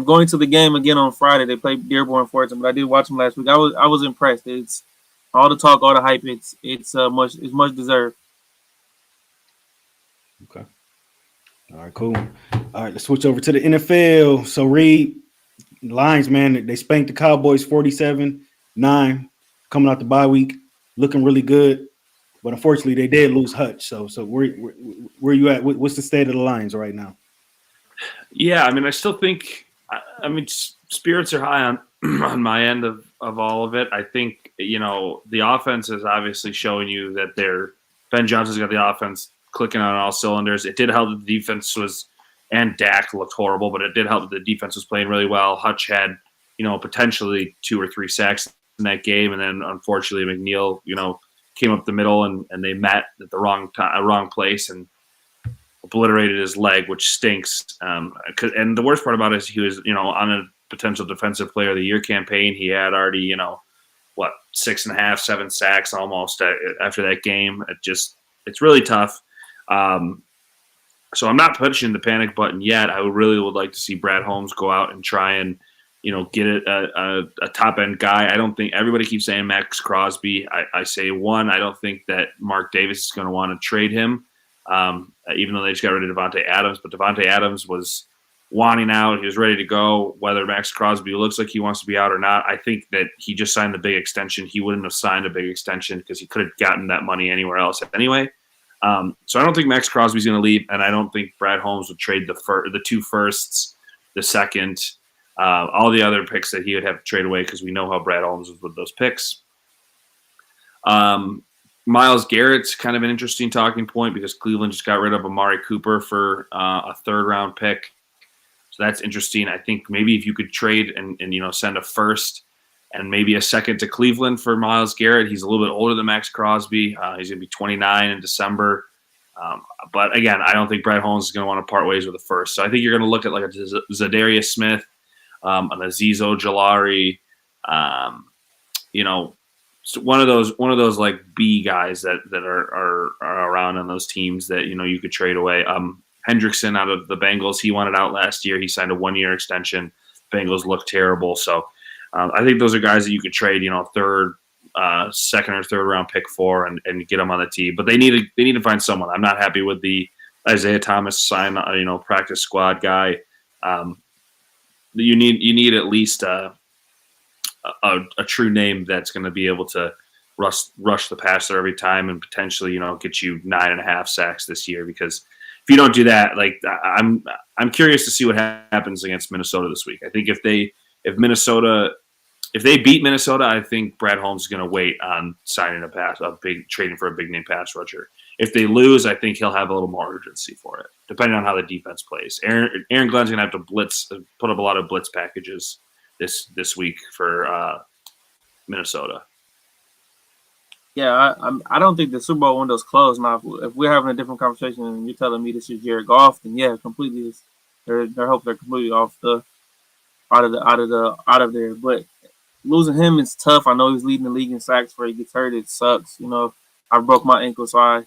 B: going to the game again on Friday. They played Dearborn Fortune, but I did watch them last week. I was impressed. It's all the talk, all the hype. It's much deserved.
A: Okay. All right, cool. All right, let's switch over to the NFL. So Reid, Lions, man, they spanked the Cowboys 47-9 coming out the bye week, looking really good. But unfortunately, they did lose Hutch. So where you at? What's the state of the Lions right now?
C: Yeah, I still think spirits are high on my end of all of it. I think, the offense is obviously showing you that Ben Johnson's got the offense clicking on all cylinders. It did help that the defense and Dak looked horrible, but it did help that the defense was playing really well. Hutch had, potentially 2 or 3 sacks in that game, and then unfortunately McNeil, came up the middle and they met at the wrong place and obliterated his leg, which stinks. And the worst part about it is he was, on a potential defensive player of the year campaign. He had already, 6.5, 7 sacks almost after that game. It's really tough. So I'm not pushing the panic button yet. I would like to see Brad Holmes go out and try and, get a top end guy. I don't think everybody keeps saying Max Crosby. I say one. I don't think that Mark Davis is going to want to trade him, even though they just got rid of Devontae Adams. But Devontae Adams was wanting out. He was ready to go. Whether Max Crosby looks like he wants to be out or not, I think that he just signed the big extension. He wouldn't have signed a big extension because he could have gotten that money anywhere else anyway. So I don't think Max Crosby's going to leave, and I don't think Brad Holmes would trade the 2 firsts, the second, all the other picks that he would have to trade away because we know how Brad Holmes is with those picks. Myles Garrett's kind of an interesting talking point because Cleveland just got rid of Amari Cooper for a 3rd-round pick. So that's interesting. I think maybe if you could trade and send a first and maybe a second to Cleveland for Myles Garrett. He's a little bit older than Max Crosby. He's going to be 29 in December. But again, I don't think Brad Holmes is going to want to part ways with a first. So I think you're going to look at like a Zadarius Smith, an Azeez Ojulari, one of those like B guys that are around on those teams that you could trade away. Hendrickson out of the Bengals, he wanted out last year. He signed a 1-year extension. Bengals look terrible, so I think those are guys that you could trade, second or third round pick for and get them on the team. But they need to find someone. I'm not happy with the Isaiah Thomas sign, practice squad guy. You need at least a true name that's going to be able to rush the passer every time and potentially get you 9.5 sacks this year. Because if you don't do that, like I'm curious to see what happens against Minnesota this week. I think if they beat Minnesota, I think Brad Holmes is going to wait on signing trading for a big name pass rusher. If they lose, I think he'll have a little more urgency for it, depending on how the defense plays. Aaron Glenn's going to have to put up a lot of blitz packages this week for Minnesota.
B: Yeah, I don't think the Super Bowl window's closed. Now, if we're having a different conversation and you're telling me this is Jared Goff, then yeah, completely. They're completely out of there. But losing him is tough. I know he's leading the league in sacks where he gets hurt. It sucks. I broke my ankle, so I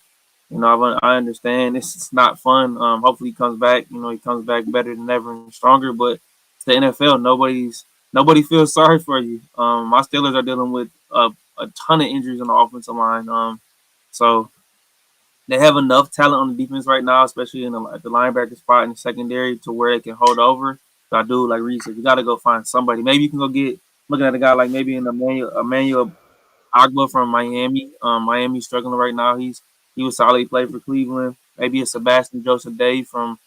B: understand. It's not fun. Hopefully he comes back. He comes back better than ever and stronger. But it's the NFL. Nobody feels sorry for you. My Steelers are dealing with a ton of injuries on the offensive line. So they have enough talent on the defense right now, especially at the linebacker spot in the secondary, to where it can hold over. So I do, like Reid said, you got to go find somebody. Maybe you can go looking at a guy like maybe Emmanuel Agba from Miami. Miami's struggling right now. He was solid. He played for Cleveland. Maybe a Sebastian Joseph Day from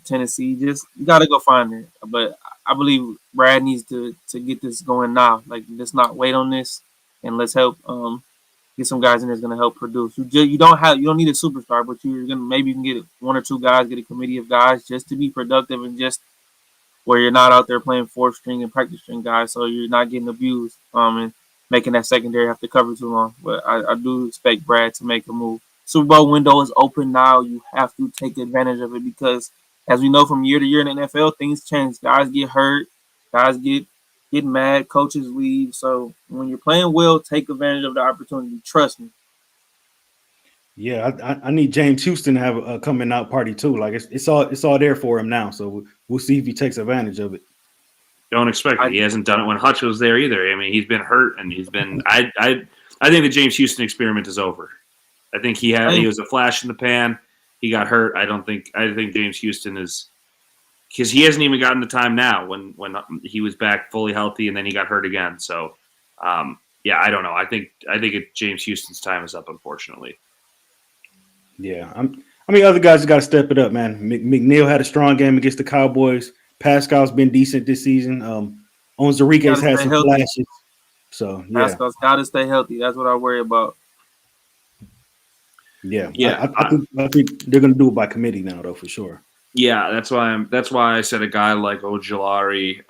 B: Tennessee. Just you got to go find it. But I believe Brad needs to get this going now. Like, let's not wait on this, and let's help get some guys in there that's going to help produce. You don't need a superstar, but maybe you can get 1 or 2 guys, get a committee of guys just to be productive and just where you're not out there playing 4th string and practice string guys, so you're not getting abused and making that secondary have to cover too long. But I do expect Brad to make a move. Super Bowl window is open now. You have to take advantage of it because, as we know from year to year in the NFL, things change. Guys get hurt. Guys get mad. Coaches leave. So when you're playing well, take advantage of the opportunity. Trust me.
A: Yeah, I need James Houston to have a coming out party too. Like it's all there for him now. So we'll see if he takes advantage of it.
C: Don't expect it. He hasn't done it when Hutch was there either. I mean, he's been hurt and he's been. I think the James Houston experiment is over. I think he was a flash in the pan. He got hurt. I think James Houston is, because he hasn't even gotten the time now when he was back fully healthy and then he got hurt again. So yeah, I don't know. I think James Houston's time is up, unfortunately.
A: Yeah, other guys have got to step it up, man. McNeil had a strong game against the Cowboys. Pascal's been decent this season. Onzarique's had some flashes. So yeah,
B: Pascal's got to stay healthy. That's what I worry about.
A: Yeah. I think they're going to do it by committee now, though, for sure.
C: Yeah, that's why I said a guy like Ojulari,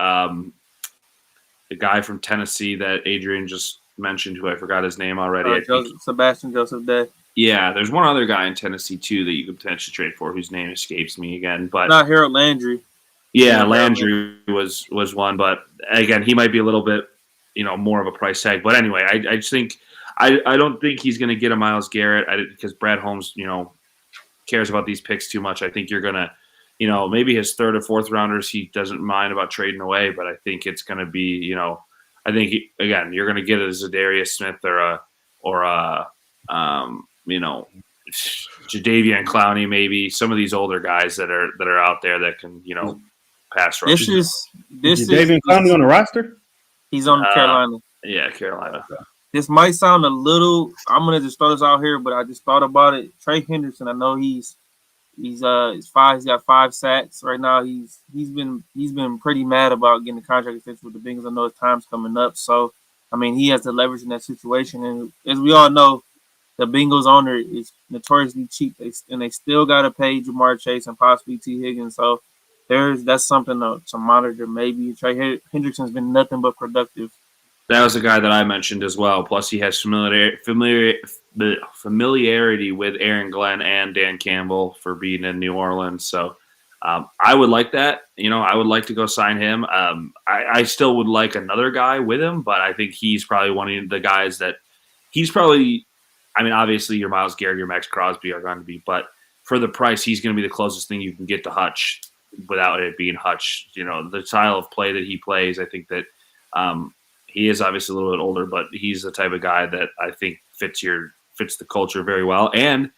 C: the guy from Tennessee that Adrian just mentioned, who I forgot his name already.
B: Sebastian Joseph Day.
C: Yeah, there's one other guy in Tennessee too that you could potentially trade for, whose name escapes me again. But
B: not Harold Landry.
C: Yeah, Landry was one, but again, he might be a little bit, more of a price tag. But anyway, I just think I don't think he's going to get a Myles Garrett because Brad Holmes, cares about these picks too much. I think you're going to, maybe his 3rd or 4th rounders he doesn't mind about trading away, but I think it's going to be, I think again you're going to get a Zadarius Smith or a Jadeveon Clowney, maybe some of these older guys that are out there that can pass rush.
B: This
A: Jadeveon Clowney on the roster?
B: He's on Carolina.
C: Yeah, Carolina.
B: This might sound a little. I'm gonna just throw this out here, but I just thought about it. Trey Hendrickson. I know he's five. He's got 5 sacks right now. He's been pretty mad about getting a contract extension with the Bengals. I know his time's coming up, so I mean he has the leverage in that situation. And as we all know, the Bengals owner is notoriously cheap, and they still got to pay Jamar Chase and possibly T. Higgins. So that's something to monitor. Maybe Trey Hendrickson's been nothing but productive.
C: That was the guy that I mentioned as well. Plus, he has familiarity with Aaron Glenn and Dan Campbell for being in New Orleans. So I would like that. I would like to go sign him. I still would like another guy with him, but I think he's probably one of the guys that he's probably – I mean, obviously, your Myles Garrett, your Max Crosby are going to be, but for the price, he's going to be the closest thing you can get to Hutch without it being Hutch. The style of play that he plays, I think that he is obviously a little bit older, but he's the type of guy that I think fits the culture very well. And,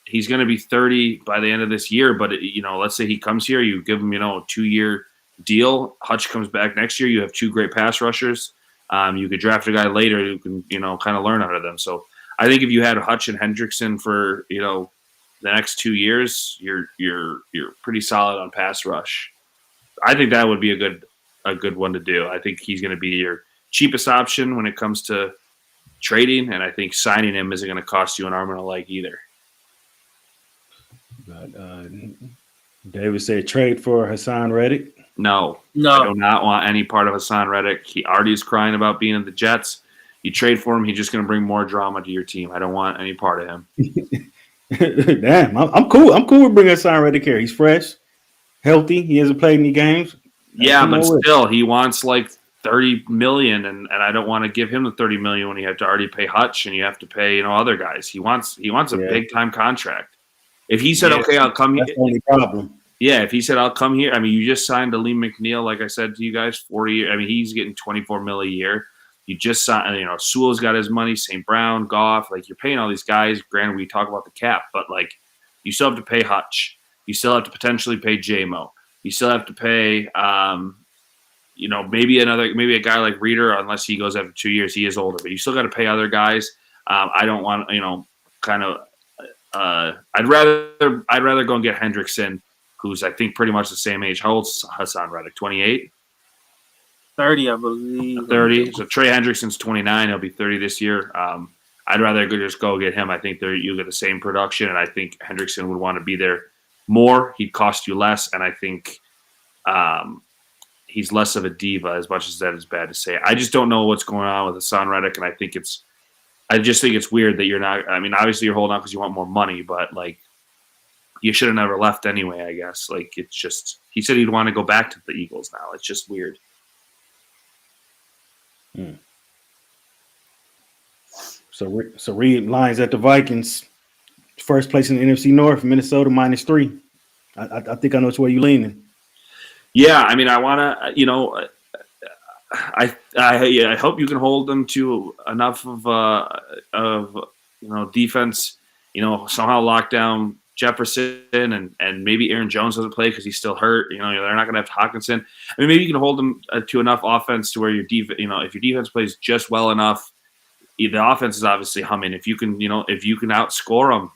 C: he's going to be 30 by the end of this year, but, let's say he comes here, you give him, a 2-year deal. Hutch comes back next year. You have 2 great pass rushers. You could draft a guy later who can, kind of learn out of them. So I think if you had Hutch and Hendrickson for, the next 2 years, you're pretty solid on pass rush. I think that would be a good one to do. I think he's going to be your cheapest option when it comes to trading, and I think signing him isn't going to cost you an arm and a leg either.
A: But David said trade for Hassan Reddick.
C: No, I do not want any part of Hassan Reddick. He already is crying about being in the Jets. You trade for him, he's just going to bring more drama to your team. I don't want any part of him.
A: Damn, I'm cool. I'm cool with bringing Hassan Reddick here. He's fresh, healthy. He hasn't played any games.
C: Yeah, but still, he wants like $30 million, and I don't want to give him the $30 million when you have to already pay Hutch and you have to pay other guys. He wants a big time contract. If he said, "Okay, I'll come here,"
A: that's the only problem.
C: Yeah, if he said, "I'll come here," I mean, you just signed Aleem McNeil, like I said to you guys, 40 years. I mean, he's getting $24 million a year. You just signed, Sewell's got his money, St. Brown, Goff. Like, you're paying all these guys. Granted, we talk about the cap, but like, you still have to pay Hutch. You still have to potentially pay J-Mo. You still have to pay, maybe a guy like Reeder, unless he goes after 2 years. He is older, but you still got to pay other guys. I don't want, I'd rather go and get Hendrickson, who's I think pretty much the same age. How old's Hassan Reddick? 28?
B: 30, I believe.
C: 30. So Trey Hendrickson's 29. He'll be 30 this year. I'd rather just go get him. I think you get the same production, and I think Hendrickson would want to be there more. He'd cost you less, and I think he's less of a diva, as much as that is bad to say. I just don't know what's going on with Hassan Reddick, and I just think it's weird that you're not – I mean, obviously you're holding on because you want more money, but, like, you should have never left anyway, I guess. Like, it's just – he said he'd want to go back to the Eagles now. It's just weird.
A: So Reid lines at the Vikings. First place in the NFC North, Minnesota -3. I think I know which way you're leaning.
C: Yeah, I mean, I want to, I hope you can hold them to enough of defense, somehow lock down Jefferson and maybe Aaron Jones doesn't play because he's still hurt. They're not going to have Hawkinson. I mean, maybe you can hold them to enough offense to where if your defense plays just well enough, the offense is obviously humming. If you can outscore them,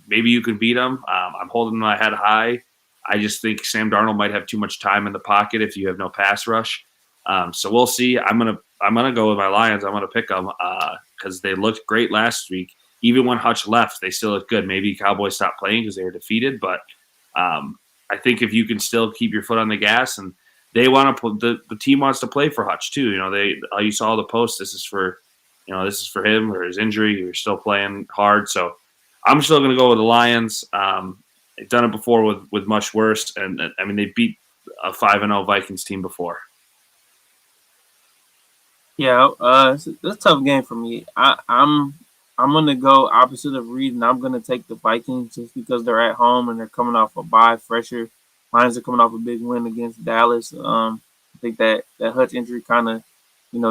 C: maybe you can beat them. I'm holding my head high. I just think Sam Darnold might have too much time in the pocket if you have no pass rush. So we'll see. I'm gonna go with my Lions. I'm gonna pick them because they looked great last week. Even when Hutch left, they still looked good. Maybe Cowboys stopped playing because they were defeated, but I think if you can still keep your foot on the gas, and they want to, the team wants to play for Hutch too. You saw all the posts. This is for him or his injury. You're still playing hard, so I'm still gonna go with the Lions. They've done it before with much worse, and I mean they beat a 5-0 Vikings team before.
B: Yeah, it's a tough game for me. I'm gonna go opposite of Reid, and I'm gonna take the Vikings just because they're at home and they're coming off a bye, fresher. Lions are coming off a big win against Dallas. I think that Hutch injury kind of,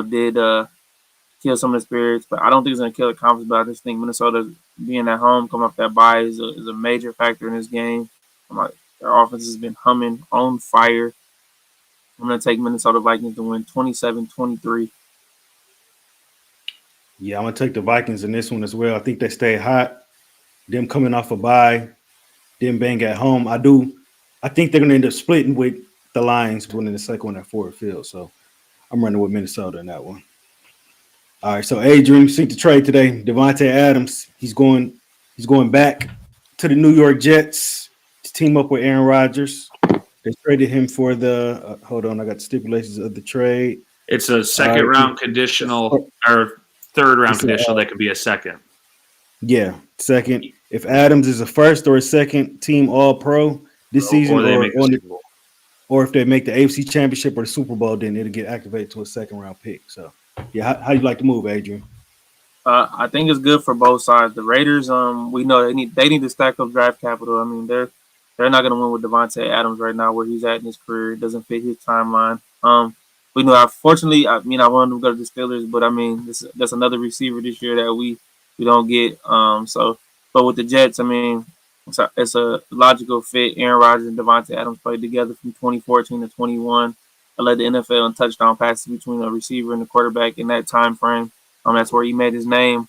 B: did kill some of the spirits, but I don't think it's gonna kill the confidence. But I just think Minnesota being at home, coming off that bye is a major factor in this game. Their offense has been humming, on fire. I'm going to take Minnesota Vikings to win 27-23.
A: Yeah, I'm gonna take the Vikings in this one as well. I think they stay hot. Them coming off a bye, them being at home. I think they're gonna end up splitting with the Lions winning the second one at Ford Field. So I'm running with Minnesota in that one. All right, so Adrian, seen the trade today. Devontae Adams, he's going back to the New York Jets to team up with Aaron Rodgers. They traded him for the hold on, I got the stipulations of the trade.
C: It's a second round conditional or third round conditional that could be a second.
A: Yeah, second. If Adams is a first or a second team All Pro this season, or if they make the AFC Championship or the Super Bowl, then it'll get activated to a second round pick. So, yeah, how do you like to move, Adrian?
B: I think it's good for both sides. The Raiders, we know they need to stack up draft capital. I mean, they're not going to win with Devontae Adams right now where he's at in his career. It doesn't fit his timeline. We know, unfortunately, I wanted to go to the Steelers, but I mean, that's another receiver this year that we don't get. But with the Jets, I mean, it's a logical fit. Aaron Rodgers and Devontae Adams played together from 2014 to 21. I led the NFL in touchdown passes between a receiver and the quarterback in that time frame. That's where he made his name.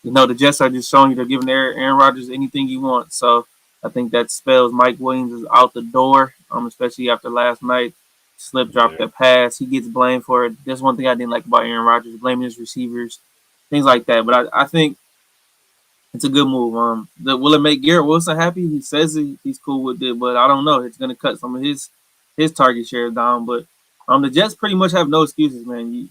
B: The Jets are just showing you they're giving Aaron Rodgers anything he wants. So I think that spells Mike Williams is out the door, especially after last night. Slip dropped that pass. He gets blamed for it. That's one thing I didn't like about Aaron Rodgers, blaming his receivers, things like that. But I think it's a good move. Will it make Garrett Wilson happy? He says he's cool with it, but I don't know. It's going to cut some of his target share down. But the Jets pretty much have no excuses, man. You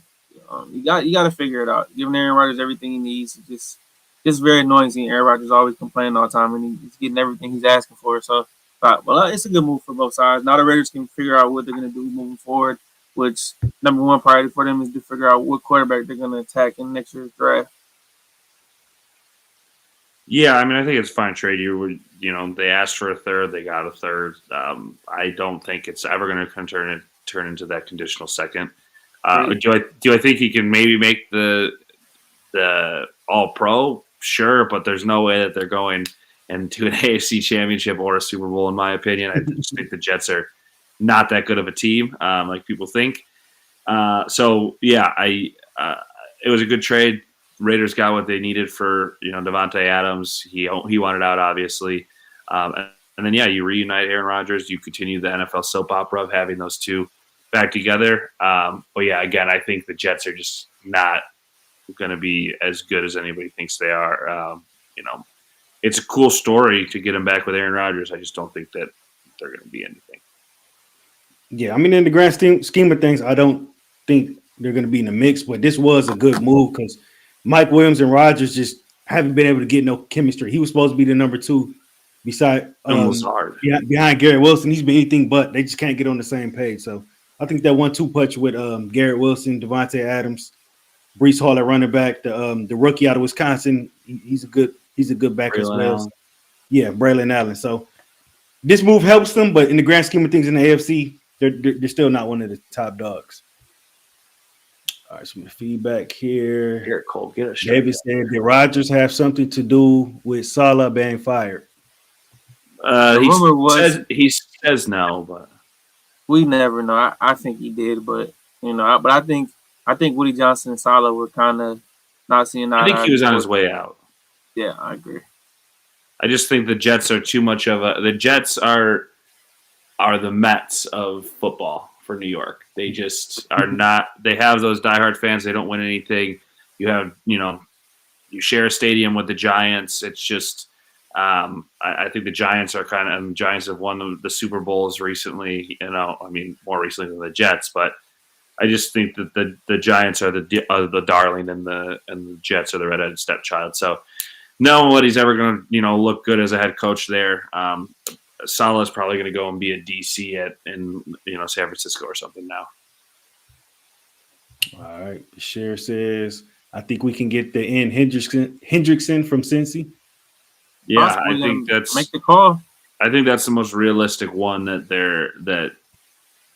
B: got to figure it out. Giving Aaron Rodgers everything he needs. It's just very annoying seeing Aaron Rodgers always complaining all the time, and he's getting everything he's asking for. So, it's a good move for both sides. Now the Raiders can figure out what they're going to do moving forward, which number one priority for them is to figure out what quarterback they're going to attack in next year's draft.
C: Yeah, I mean, I think it's a fine trade. They asked for a third, they got a third. I don't think it's ever going to turn into that conditional second. Do I think he can maybe make the All Pro? Sure, but there's no way that they're going into an AFC Championship or a Super Bowl, in my opinion. I just think the Jets are not that good of a team, like people think. It was a good trade. Raiders got what they needed for Devontae Adams. He wanted out, obviously, and then you reunite Aaron Rodgers. You continue the NFL soap opera of having those two back together. Again, I think the Jets are just not going to be as good as anybody thinks they are. It's a cool story to get him back with Aaron Rodgers. I just don't think that they're going to be anything.
A: Yeah, I mean, in the grand scheme of things, I don't think they're going to be in the mix, but this was a good move because Mike Williams and Rodgers just haven't been able to get no chemistry. He was supposed to be the number two behind Garrett Wilson. He's been anything but. They just can't get on the same page. So I think that 1-2 punch with Garrett Wilson, Devontae Adams, Breece Hall at running back, the rookie out of Wisconsin, he's a good back as well.
C: Allen.
A: Yeah, Braylon Allen. So this move helps them, but in the grand scheme of things in the AFC, they're still not one of the top dogs. All right, some feedback here.
C: Here, Cole, get a shot.
A: David said, did Rodgers have something to do with Saleh being fired?
C: He says no, but
B: we never know. I think he did, but I think Woody Johnson and Saleh were kind of not seeing.
C: I think he was on his way out.
B: Yeah, I agree.
C: I just think the Jets are too much of the Jets are the Mets of football for New York. They just are not. They have those diehard fans. They don't win anything. You have you share a stadium with the Giants. It's just. I think the Giants are Giants have won the Super Bowls recently. More recently than the Jets, but I just think that the Giants are the darling and the Jets are the redheaded stepchild. So nobody's ever going to look good as a head coach there. Saleh is probably going to go and be a DC in San Francisco or something now.
A: All right, Cher says I think we can get the N Hendrickson from Cincy.
C: Yeah, I think that's
B: make the call.
C: I think that's the most realistic one that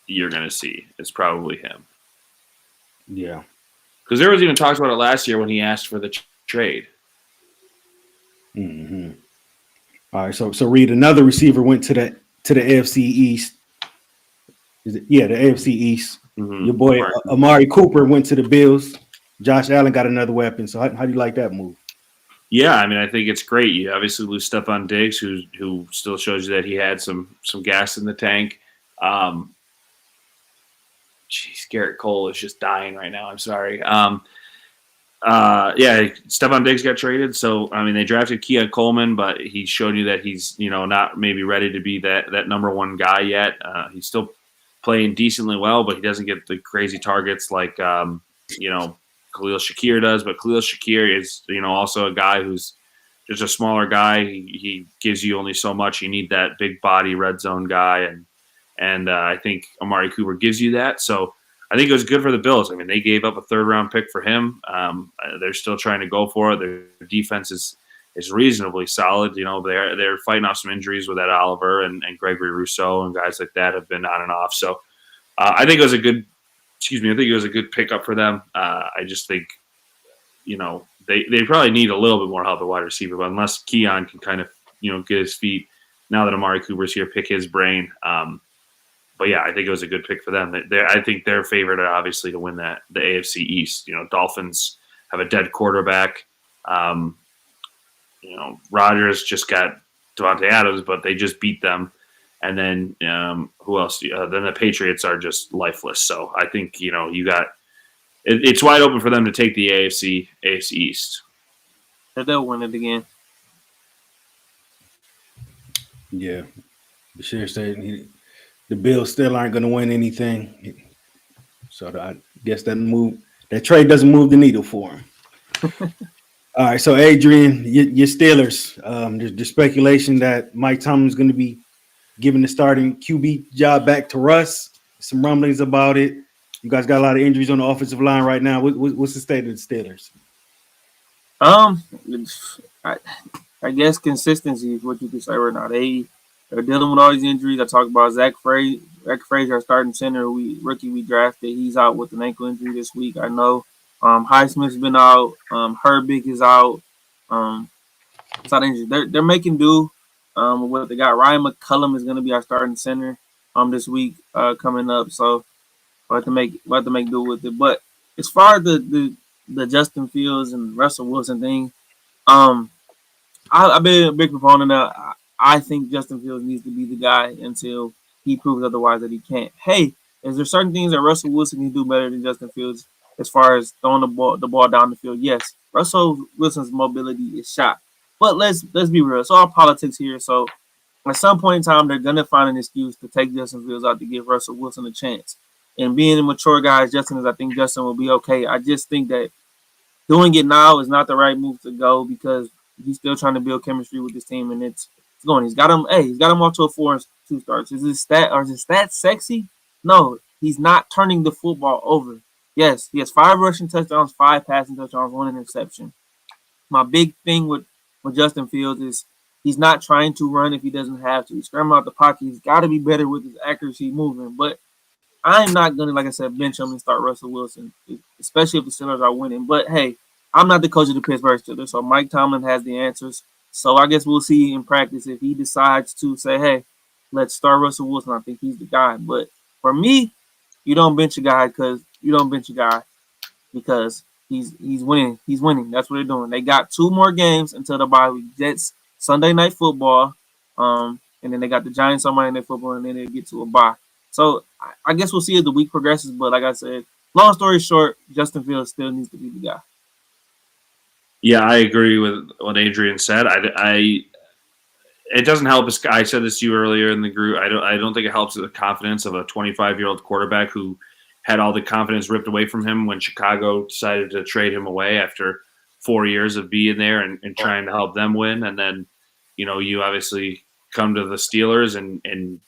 C: you're going to see. It's probably him.
A: Yeah,
C: because there was even talks about it last year when he asked for the trade.
A: Mm-hmm. All right, so Reid, another receiver went to the AFC East. Is it? Yeah, the AFC East.
C: Mm-hmm.
A: Your boy Amari Cooper went to the Bills. Josh Allen got another weapon. So how do you like that move?
C: Yeah, I mean, I think it's great. You obviously lose Stephon Diggs, who still shows you that he had some gas in the tank. Garrett Cole is just dying right now. I'm sorry. Yeah, Stephon Diggs got traded. So, I mean, they drafted Keon Coleman, but he showed you that he's, not maybe ready to be that number one guy yet. He's still playing decently well, but he doesn't get the crazy targets like, Khalil Shakir does. But Khalil Shakir is, also a guy who's just a smaller guy. He gives you only so much. You need that big body red zone guy. And I think Amari Cooper gives you that. So, I think it was good for the Bills. I mean, they gave up a third-round pick for him. They're still trying to go for it. Their defense is reasonably solid. They're fighting off some injuries with Ed Oliver and Gregory Rousseau and guys like that have been on and off. So I think it was a good. I think it was a good pickup for them. I just think, they probably need a little bit more help at wide receiver, but unless Keon can kind of get his feet now that Amari Cooper's here, pick his brain. But yeah, I think it was a good pick for them. I think they're favored, obviously, to win the AFC East. Dolphins have a dead quarterback. Rodgers just got Devontae Adams, but they just beat them. And then who else? Then the Patriots are just lifeless. So I think you got it's wide open for them to take the AFC East.
B: They'll win it again.
A: Yeah, Bashir said the Bills still aren't going to win anything. So I guess that trade doesn't move the needle for him. All right, so Adrian, your Steelers. There's speculation that Mike Tomlin's going to be giving the starting QB job back to Russ. Some rumblings about it. You guys got a lot of injuries on the offensive line right now. What's the state of the Steelers?
B: I guess consistency is what you could say right now. They're dealing with all these injuries. I talked about Zach Frazier, our starting center, rookie we drafted. He's out with an ankle injury this week. I know. Highsmith's been out. Herbig is out. It's not injured. They're making do with what they got. Ryan McCullum is going to be our starting center this week coming up. So we'll have to make do with it. But as far as the Justin Fields and Russell Wilson thing, I've been a big proponent of. I think Justin Fields needs to be the guy until he proves otherwise that he can't. Hey, is there certain things that Russell Wilson can do better than Justin Fields as far as throwing the ball down the field? Yes, Russell Wilson's mobility is shot. But let's be real. It's all politics here. So at some point in time, they're gonna find an excuse to take Justin Fields out to give Russell Wilson a chance. And being a mature guy as Justin is, I think Justin will be okay. I just think that doing it now is not the right move to go because he's still trying to build chemistry with this team, and it's going. He's got him off to a 4-2 start. Is his stat sexy? No, he's not turning the football over. Yes, he has 5 rushing touchdowns, 5 passing touchdowns, 1 interception. My big thing with Justin Fields is he's not trying to run if he doesn't have to. He's scrambling out the pocket. He's got to be better with his accuracy moving. But I'm not going to, like I said, bench him and start Russell Wilson, especially if the Steelers are winning. But, hey, I'm not the coach of the Pittsburgh Steelers, so Mike Tomlin has the answers. So I guess we'll see in practice if he decides to say, hey, let's start Russell Wilson. I think he's the guy. But for me, you don't bench a guy because he's winning. He's winning. That's what they're doing. They got 2 more games until the bye week. Jets Sunday Night Football, and then they got the Giants on Monday Night Football, and then they get to a bye. So I guess we'll see as the week progresses. But like I said, long story short, Justin Fields still needs to be the guy.
C: Yeah, I agree with what Adrian said. It doesn't help. I said this to you earlier in the group. I don't think it helps the confidence of a 25-year-old quarterback who had all the confidence ripped away from him when Chicago decided to trade him away after 4 years of being there and trying to help them win. And then, you obviously come to the Steelers and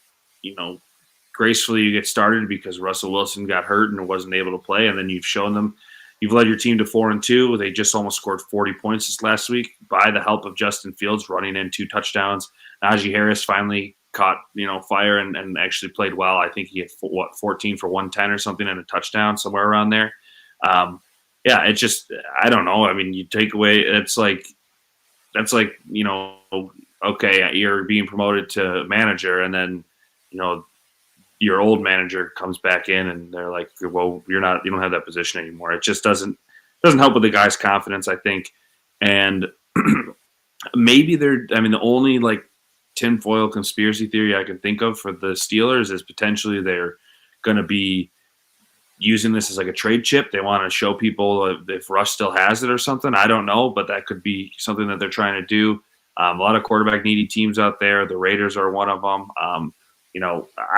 C: gracefully you get started because Russell Wilson got hurt and wasn't able to play. And then you've shown them. You've led your team to 4-2. They just almost scored 40 points this last week by the help of Justin Fields running in 2 touchdowns. Najee Harris finally caught fire and actually played well. I think he had 14 for 110 or something and a touchdown somewhere around there. It's just I don't know. I mean, you take away it's like that's like, okay, you're being promoted to manager, and then, your old manager comes back in and they're like, well, you don't have that position anymore. It just doesn't help with the guy's confidence, I think. And maybe the only like tinfoil conspiracy theory I can think of for the Steelers is potentially they're going to be using this as like a trade chip. They want to show people if Russ still has it or something. I don't know, but that could be something that they're trying to do. A lot of quarterback needy teams out there. The Raiders are one of them.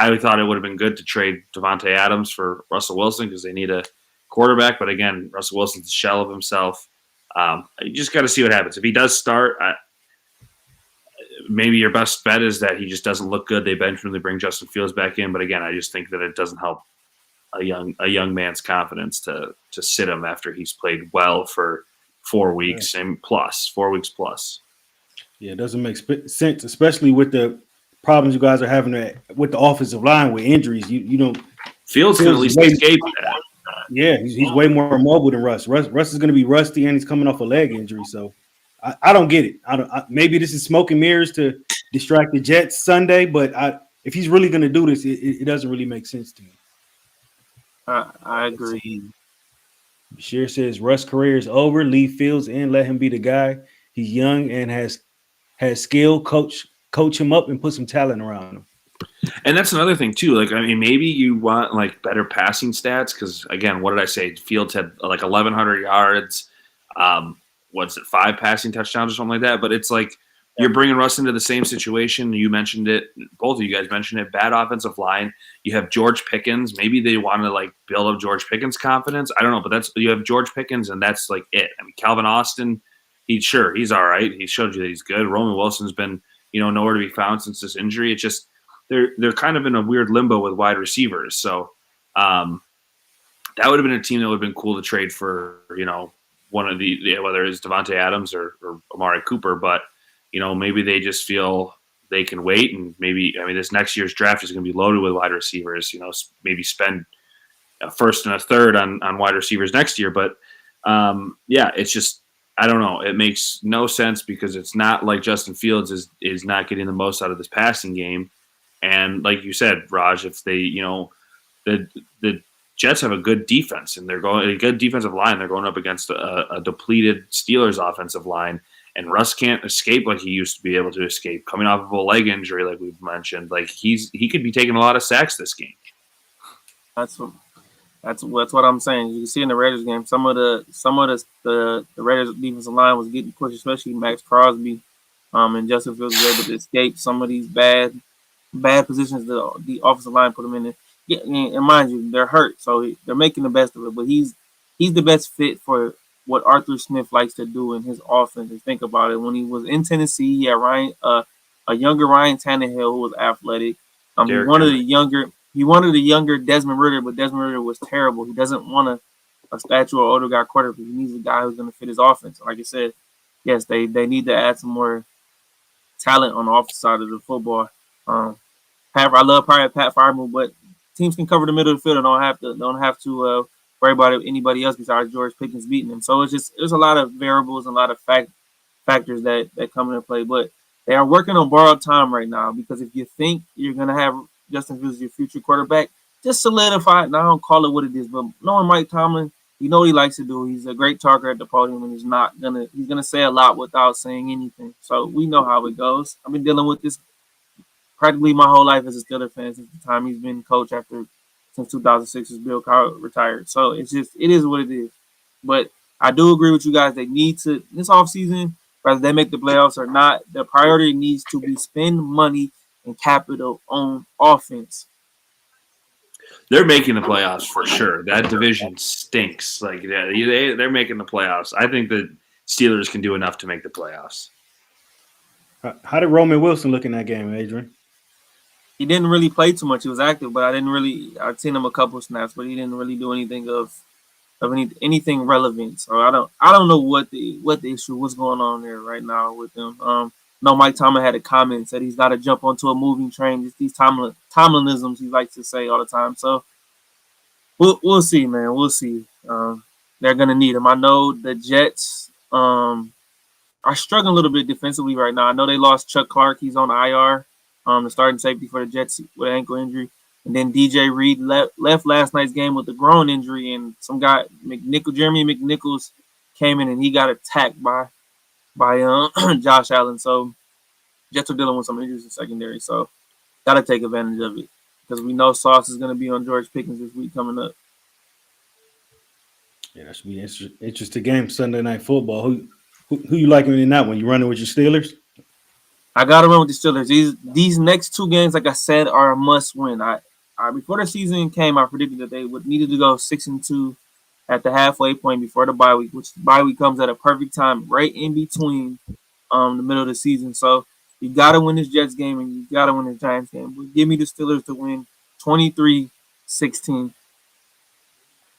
C: I thought it would have been good to trade Devontae Adams for Russell Wilson because they need a quarterback. But again, Russell Wilson's a shell of himself. You just got to see what happens. If he does start, maybe your best bet is that he just doesn't look good. They eventually bring Justin Fields back in. But again, I just think that it doesn't help a young man's confidence to sit him after he's played well for 4 weeks and plus 4 weeks plus.
A: Yeah, it doesn't make sense, especially with the problems you guys are having with the offensive line with injuries. You don't.
C: Fields can at least escape that.
A: Yeah, he's way more mobile than Russ. Russ is going to be rusty, and he's coming off a leg injury. So I don't get it. Maybe this is smoke and mirrors to distract the Jets Sunday, but if he's really going to do this, it doesn't really make sense to me.
B: I agree.
A: Bashir says Russ' career is over. Leave Fields in. Let him be the guy. He's young and has skill. Coach him up and put some talent around him.
C: And that's another thing too. Like, maybe you want like better passing stats because again, what did I say? Fields had like 1,100 yards. What's it? 5 passing touchdowns or something like that. But it's like you're bringing Russ into the same situation. You mentioned it. Both of you guys mentioned it. Bad offensive line. You have George Pickens. Maybe they want to like build up George Pickens' confidence. I don't know, but you have George Pickens, and that's like it. Calvin Austin. He's all right. He showed you that he's good. Roman Wilson's been nowhere to be found since this injury. It's just they're kind of in a weird limbo with wide receivers. So that would have been a team that would have been cool to trade for. One of the whether it's Devontae Adams or Amari Cooper, but maybe they just feel they can wait, and maybe this next year's draft is going to be loaded with wide receivers. Maybe spend a first and a third on wide receivers next year. But it's just I don't know. It makes no sense because it's not like Justin Fields is not getting the most out of this passing game, and like you said, Raj, if they the Jets have a good defense and they're going a good defensive line. They're going up against a depleted Steelers offensive line, and Russ can't escape like he used to be able to escape coming off of a leg injury, like we've mentioned. Like he could be taking a lot of sacks this game.
B: That's what I'm saying. You can see in the Raiders game, some of the Raiders defensive line was getting pushed, especially Max Crosby, and Justin Fields was able to escape some of these bad positions the offensive line put him in. Yeah, and mind you, they're hurt, so they're making the best of it. But he's the best fit for what Arthur Smith likes to do in his offense. And think about it, when he was in Tennessee, he had a younger Ryan Tannehill who was athletic. He wanted a younger Desmond Ridder, but Desmond Ridder was terrible. He doesn't want a statue or older guy quarterback. He needs a guy who's going to fit his offense. Like I said, yes, they need to add some more talent on the offensive side of the football. I love Pat Freiermuth, but teams can cover the middle of the field and don't have to worry about anybody else besides George Pickens beating them. So there's a lot of variables and a lot of factors that come into play. But they are working on borrowed time right now because if you think you're going to have Justin Fields your future quarterback, just solidify it. Now I don't call it what it is, but knowing Mike Tomlin, you know what he likes to do. He's a great talker at the podium, and he's gonna say a lot without saying anything. So we know how it goes. I've been dealing with this practically my whole life as a Steelers fan since the time he's been coach since 2006 as Bill Cowher retired. So it is what it is. But I do agree with you guys. They need to this offseason, whether they make the playoffs or not, the priority needs to be spend money and capital on offense.
C: They're making the playoffs for sure. That division stinks. Like they're making the playoffs. I think the Steelers can do enough to make the playoffs.
A: How did Roman Wilson look in that game, Adrian?
B: He didn't really play too much. He was active, but I'd seen him a couple of snaps, but he didn't really do anything of anything relevant. So I don't know what the issue, what's going on there right now with him. No, Mike Tomlin had a comment, said he's got to jump onto a moving train. Just these Tomlinisms he likes to say all the time. So we'll see, man. We'll see. They're gonna need him. I know the Jets are are struggling a little bit defensively right now. I know they lost Chuck Clark. He's on IR, the starting safety for the Jets with an ankle injury. And then DJ Reid left last night's game with a groin injury, and some guy, Jeremy McNichols, came in and he got attacked by Josh Allen. So Jets are dealing with some injuries in secondary. So got to take advantage of it because we know Sauce is going to be on George Pickens this week coming up.
A: Yeah, that should be an interesting game Sunday Night Football. Who you liking in that one? You running with your Steelers?
B: I got to run with the Steelers. These next two games, like I said, are a must win. I before the season came, I predicted that they would needed to go 6-2 at the halfway point before the bye week, which the bye week comes at a perfect time, right in between the middle of the season. So you got to win this Jets game and you got to win this Giants game. But give me the Steelers to win 23-16.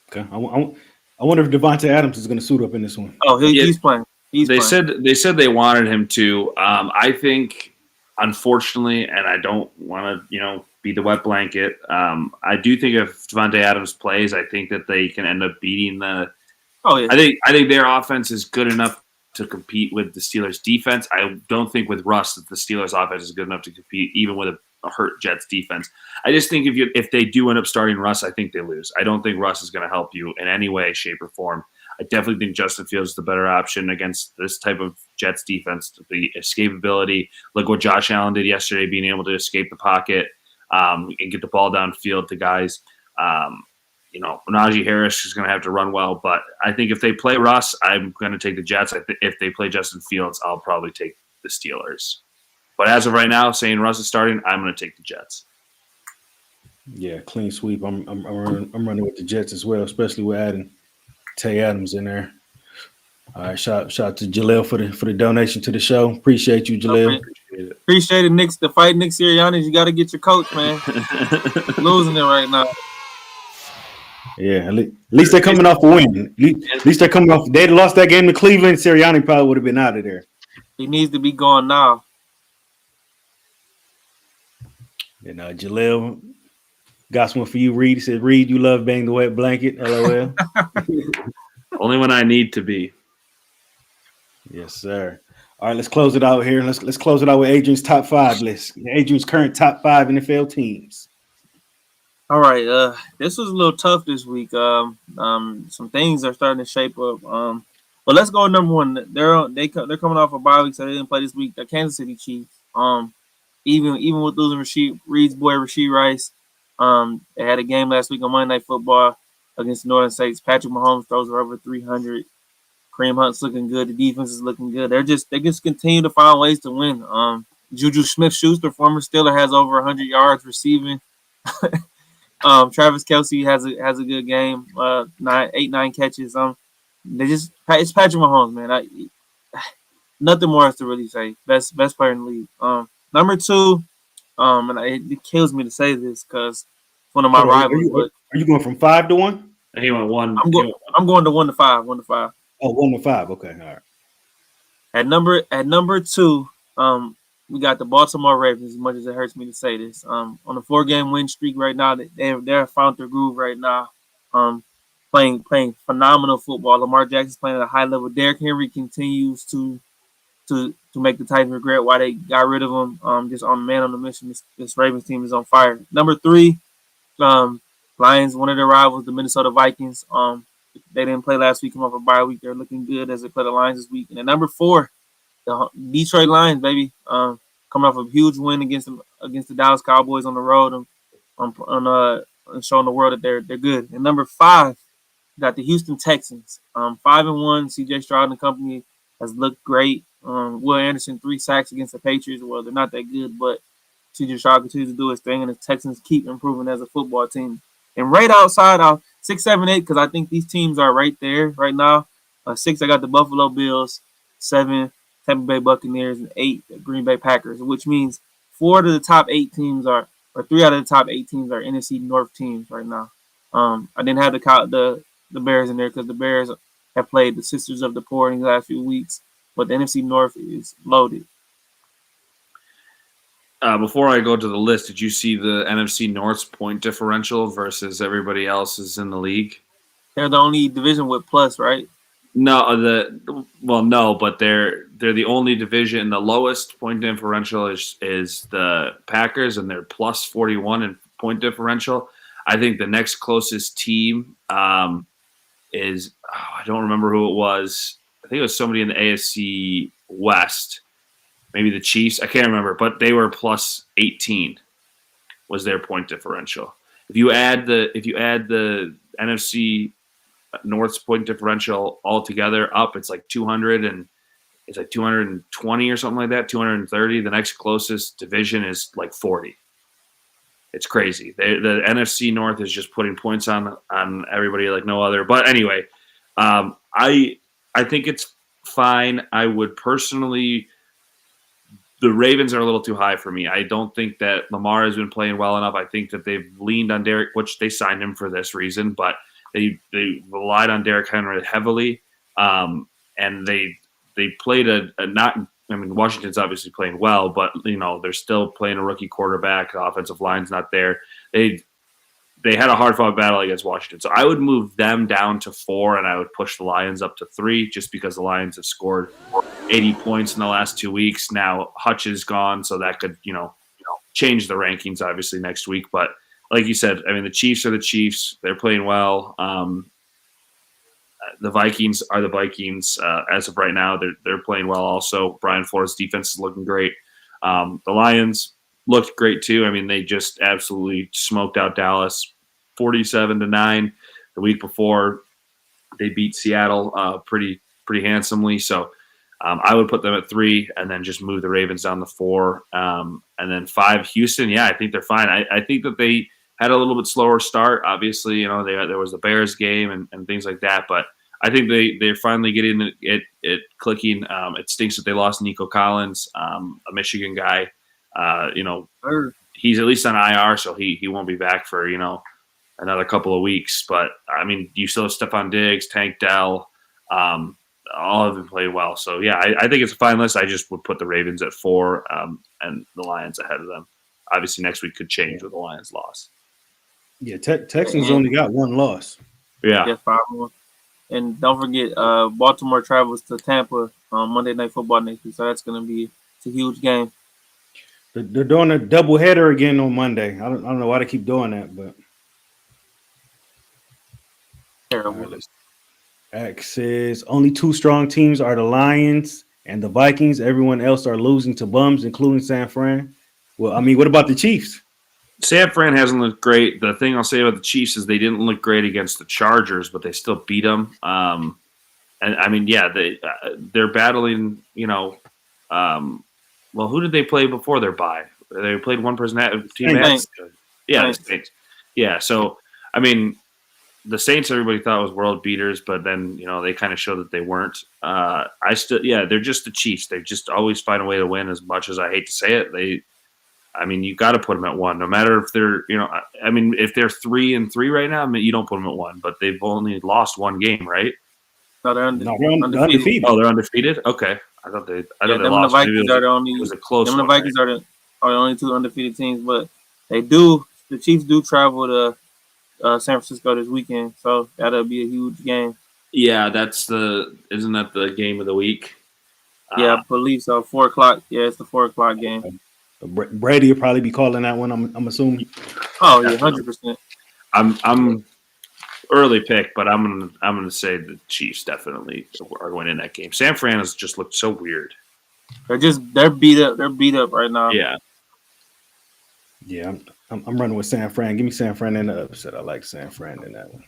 A: Okay, I wonder if Devontae Adams is going to suit up in this one.
B: Oh, he's playing.
C: They said they wanted him to. I think, unfortunately, and I don't want to, be the wet blanket. I do think if Devontae Adams plays, I think that they can end up beating the.
B: Oh yeah.
C: I think their offense is good enough to compete with the Steelers' defense. I don't think with Russ that the Steelers' offense is good enough to compete even with a hurt Jets defense. I just think if they do end up starting Russ, I think they lose. I don't think Russ is going to help you in any way, shape, or form. I definitely think Justin Fields is the better option against this type of Jets defense. The escapability, look what Josh Allen did yesterday, being able to escape the pocket and get the ball downfield to guys. Najee Harris is going to have to run well, but I think if they play Russ, I'm going to take the Jets. If they play Justin Fields, I'll probably take the Steelers. But as of right now, saying Russ is starting, I'm going to take the Jets.
A: Yeah, clean sweep. I'm running with the Jets as well, especially with adding Tay Adams in there. All right, shout out to Jaleel for the donation to the show. Appreciate you, Jaleel.
B: Appreciate it, Nick. The fight Nick Sirianni, you got to get your coach, man. Losing it right now.
A: Yeah, at least they're coming off a win. At least they're coming off. They'd lost that game to Cleveland. Sirianni probably would have been out of there.
B: He needs to be gone now.
A: And Jaleel got one for you, Reid. He said, Reid, you love bang the wet blanket. LOL.
C: Only when I need to be.
A: Yes, sir. All right, let's close it out here. Let's close it out with Adrian's top 5 list. Adrian's current top 5 NFL teams.
B: All right. This was a little tough this week. Some things are starting to shape up. But let's go with number 1. They're coming off a bye week, so they didn't play this week. The Kansas City Chiefs. Even with losing Reid's boy Rashee Rice, they had a game last week on Monday Night Football against the Northern Saints. Patrick Mahomes throws for over 300. Kareem Hunt's looking good. The defense is looking good. They just continue to find ways to win. Juju Smith-Schuster, former Steeler, has over 100 yards receiving. Travis Kelce has a good game. 9 catches. It's Patrick Mahomes, man. Nothing more else to really say. Best player in the league. Number 2, it kills me to say this because it's one of my rivals.
A: Are you going from 5 to 1?
C: He went 1.
B: I'm going to 1 to 5. 1 to 5.
A: Oh, 1 to 5. Okay, all right.
B: At number 2, we got the Baltimore Ravens. As much as it hurts me to say this, on a 4-game win streak right now, they're found their groove right now. Playing phenomenal football. Lamar Jackson's playing at a high level. Derrick Henry continues to make the Titans regret why they got rid of him. Just on man on the mission. This Ravens team is on fire. Number 3, Lions, one of their rivals, the Minnesota Vikings. They didn't play last week, come off a bye week. They're looking good as they play the Lions this week. And at number 4, the Detroit Lions, baby, coming off a huge win against the Dallas Cowboys on the road and showing the world that they're good. And number 5, got the Houston Texans. 5-1. C.J. Stroud and company has looked great. Will Anderson 3 sacks against the Patriots. Well, they're not that good, but C.J. Stroud continues to do his thing, and the Texans keep improving as a football team. And right outside of 6, 7, 8, because I think these teams are right there right now. 6, I got the Buffalo Bills. 7, Tampa Bay Buccaneers, and 8, the Green Bay Packers, which means 4 of the top 8 teams or 3 out of the top 8 teams are NFC North teams right now. I didn't have the Bears in there because the Bears have played the Sisters of the Poor in the last few weeks, but the NFC North is loaded.
C: Before I go to the list, did you see the NFC North's point differential versus everybody else's in the league?
B: They're the only division with plus, right?
C: No, no, but they're the only division. The lowest point differential is the Packers, and they're plus 41 in point differential. I think the next closest team is I don't remember who it was. I think it was somebody in the AFC West, maybe the Chiefs. I can't remember, but they were plus 18 was their point differential. If you add the NFC North's point differential all together up, it's like 200 and it's like 220 or something like that, 230. The next closest division is like 40. It's crazy. The NFC North is just putting points on everybody like no other. But anyway, I think it's fine. I would personally – the Ravens are a little too high for me. I don't think that Lamar has been playing well enough. I think that they've leaned on Derek, which they signed him for this reason, but they relied on Derrick Henry heavily, and they played a not – I mean, Washington's obviously playing well, but they're still playing a rookie quarterback. The offensive line's not there. They had a hard-fought battle against Washington, so I would move them down to 4, and I would push the Lions up to 3, just because the Lions have scored 80 points in the last 2 weeks. Now Hutch is gone, so that could change the rankings obviously next week. But like you said, I mean, the Chiefs are the Chiefs. They're playing well. The Vikings are the Vikings. As of right now, they're playing well also. Brian Flores' defense is looking great. The Lions looked great too. I mean, they just absolutely smoked out Dallas 47-9. The week before, they beat Seattle pretty handsomely. So I would put them at 3 and then just move the Ravens down to 4. And then 5, Houston. Yeah, I think they're fine. I think that they had a little bit slower start. Obviously, there was the Bears game and things like that. But I think they're finally getting it clicking. It stinks that they lost Nico Collins, a Michigan guy. He's at least on IR, so he won't be back for another couple of weeks. But I mean, you still have Stephon Diggs, Tank Dell, all of them played well. So yeah, I think it's a fine list. I just would put the Ravens at 4 and the Lions ahead of them. Obviously, next week could change with the Lions' loss.
A: Yeah, Texans only got 1 loss.
B: Yeah, 5-1. And don't forget, Baltimore travels to Tampa on Monday Night Football next week, so that's going to be a huge game.
A: They're doing a doubleheader again on Monday. I don't know why they keep doing that, but
B: Terrible.
A: X says only 2 strong teams are the Lions and the Vikings. Everyone else are losing to bums, including San Fran. Well, I mean, what about the Chiefs?
C: San Fran hasn't looked great. The thing I'll say about the Chiefs is they didn't look great against the Chargers, but they still beat them. And I mean, yeah, they're battling. Well, who did they play before their bye? They played one person team. Yeah, the Saints. Yeah, so I mean, the Saints everybody thought was world beaters, but then they kind of showed that they weren't. They're just the Chiefs. They just always find a way to win. As much as I hate to say it, you got to put them at 1, no matter if they're, if they're 3-3 right now, you don't put them at 1, but they've only lost 1 game, right?
B: No, they're undefeated.
C: Oh, they're undefeated? Okay. I thought they lost.
B: The Vikings are the only.
C: It was a close one.
B: The Vikings are the only 2 undefeated teams, but the Chiefs do travel to San Francisco this weekend, so that'll be a huge game.
C: Yeah, isn't that the game of the week?
B: Yeah, I believe so. 4:00. Yeah, it's the 4:00 game.
A: Brady will probably be calling that one. I'm assuming.
B: Oh yeah, 100%.
C: I'm early pick, but I'm gonna say the Chiefs definitely are going in that game. San Fran has just looked so weird.
B: They're beat up. They're beat up right now.
C: Yeah.
A: Yeah, I'm running with San Fran. Give me San Fran in the upset. I like San Fran in that one.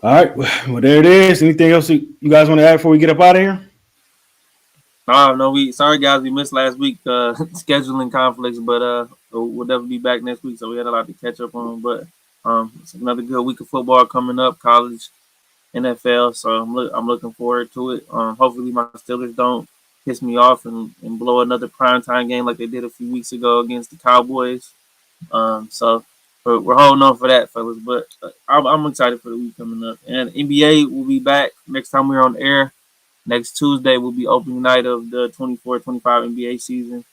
A: All right, well there it is. Anything else you guys want to add before we get up out of here?
B: No, sorry guys, we missed last week scheduling conflicts, but we'll definitely be back next week. So we had a lot to catch up on, but it's another good week of football coming up, college, NFL. So I'm looking forward to it. Hopefully my Steelers don't piss me off and blow another primetime game like they did a few weeks ago against the Cowboys. So we're holding on for that, fellas. But I'm excited for the week coming up. And NBA will be back next time we're on air. Next Tuesday will be opening night of the 24-25 NBA season.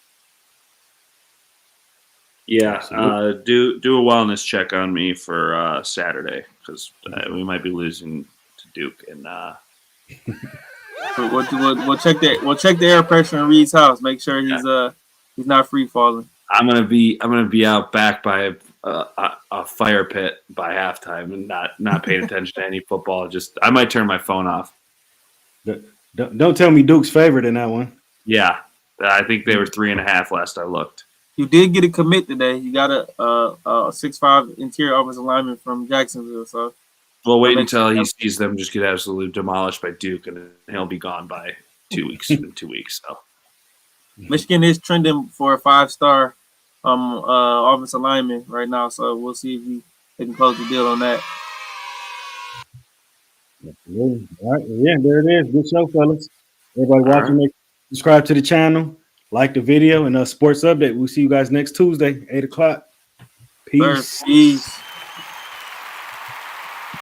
C: Yeah, do a wellness check on me for Saturday because we might be losing to Duke. And
B: We'll check the air pressure in Reid's house. Make sure he's not free falling.
C: I'm gonna be out back by a fire pit by halftime and not paying attention to any football. Just I might turn my phone off.
A: Don't tell me Duke's favorite in that one.
C: Yeah, I think they were 3.5 last I looked.
B: You did get a commit today. You got a 6'5" interior offensive lineman from Jacksonville. So
C: we'll wait until he sees them just get absolutely demolished by Duke, and he'll be gone by 2 weeks. In 2 weeks, so
B: Michigan is trending for a 5-star offensive lineman right now. So we'll see if they can close the deal on that.
A: All right, yeah, there it is. Good show, fellas. Everybody watching, make subscribe to the channel, like the video, and sports update. We'll see you guys next Tuesday, 8 o'clock. Peace.
B: Peace.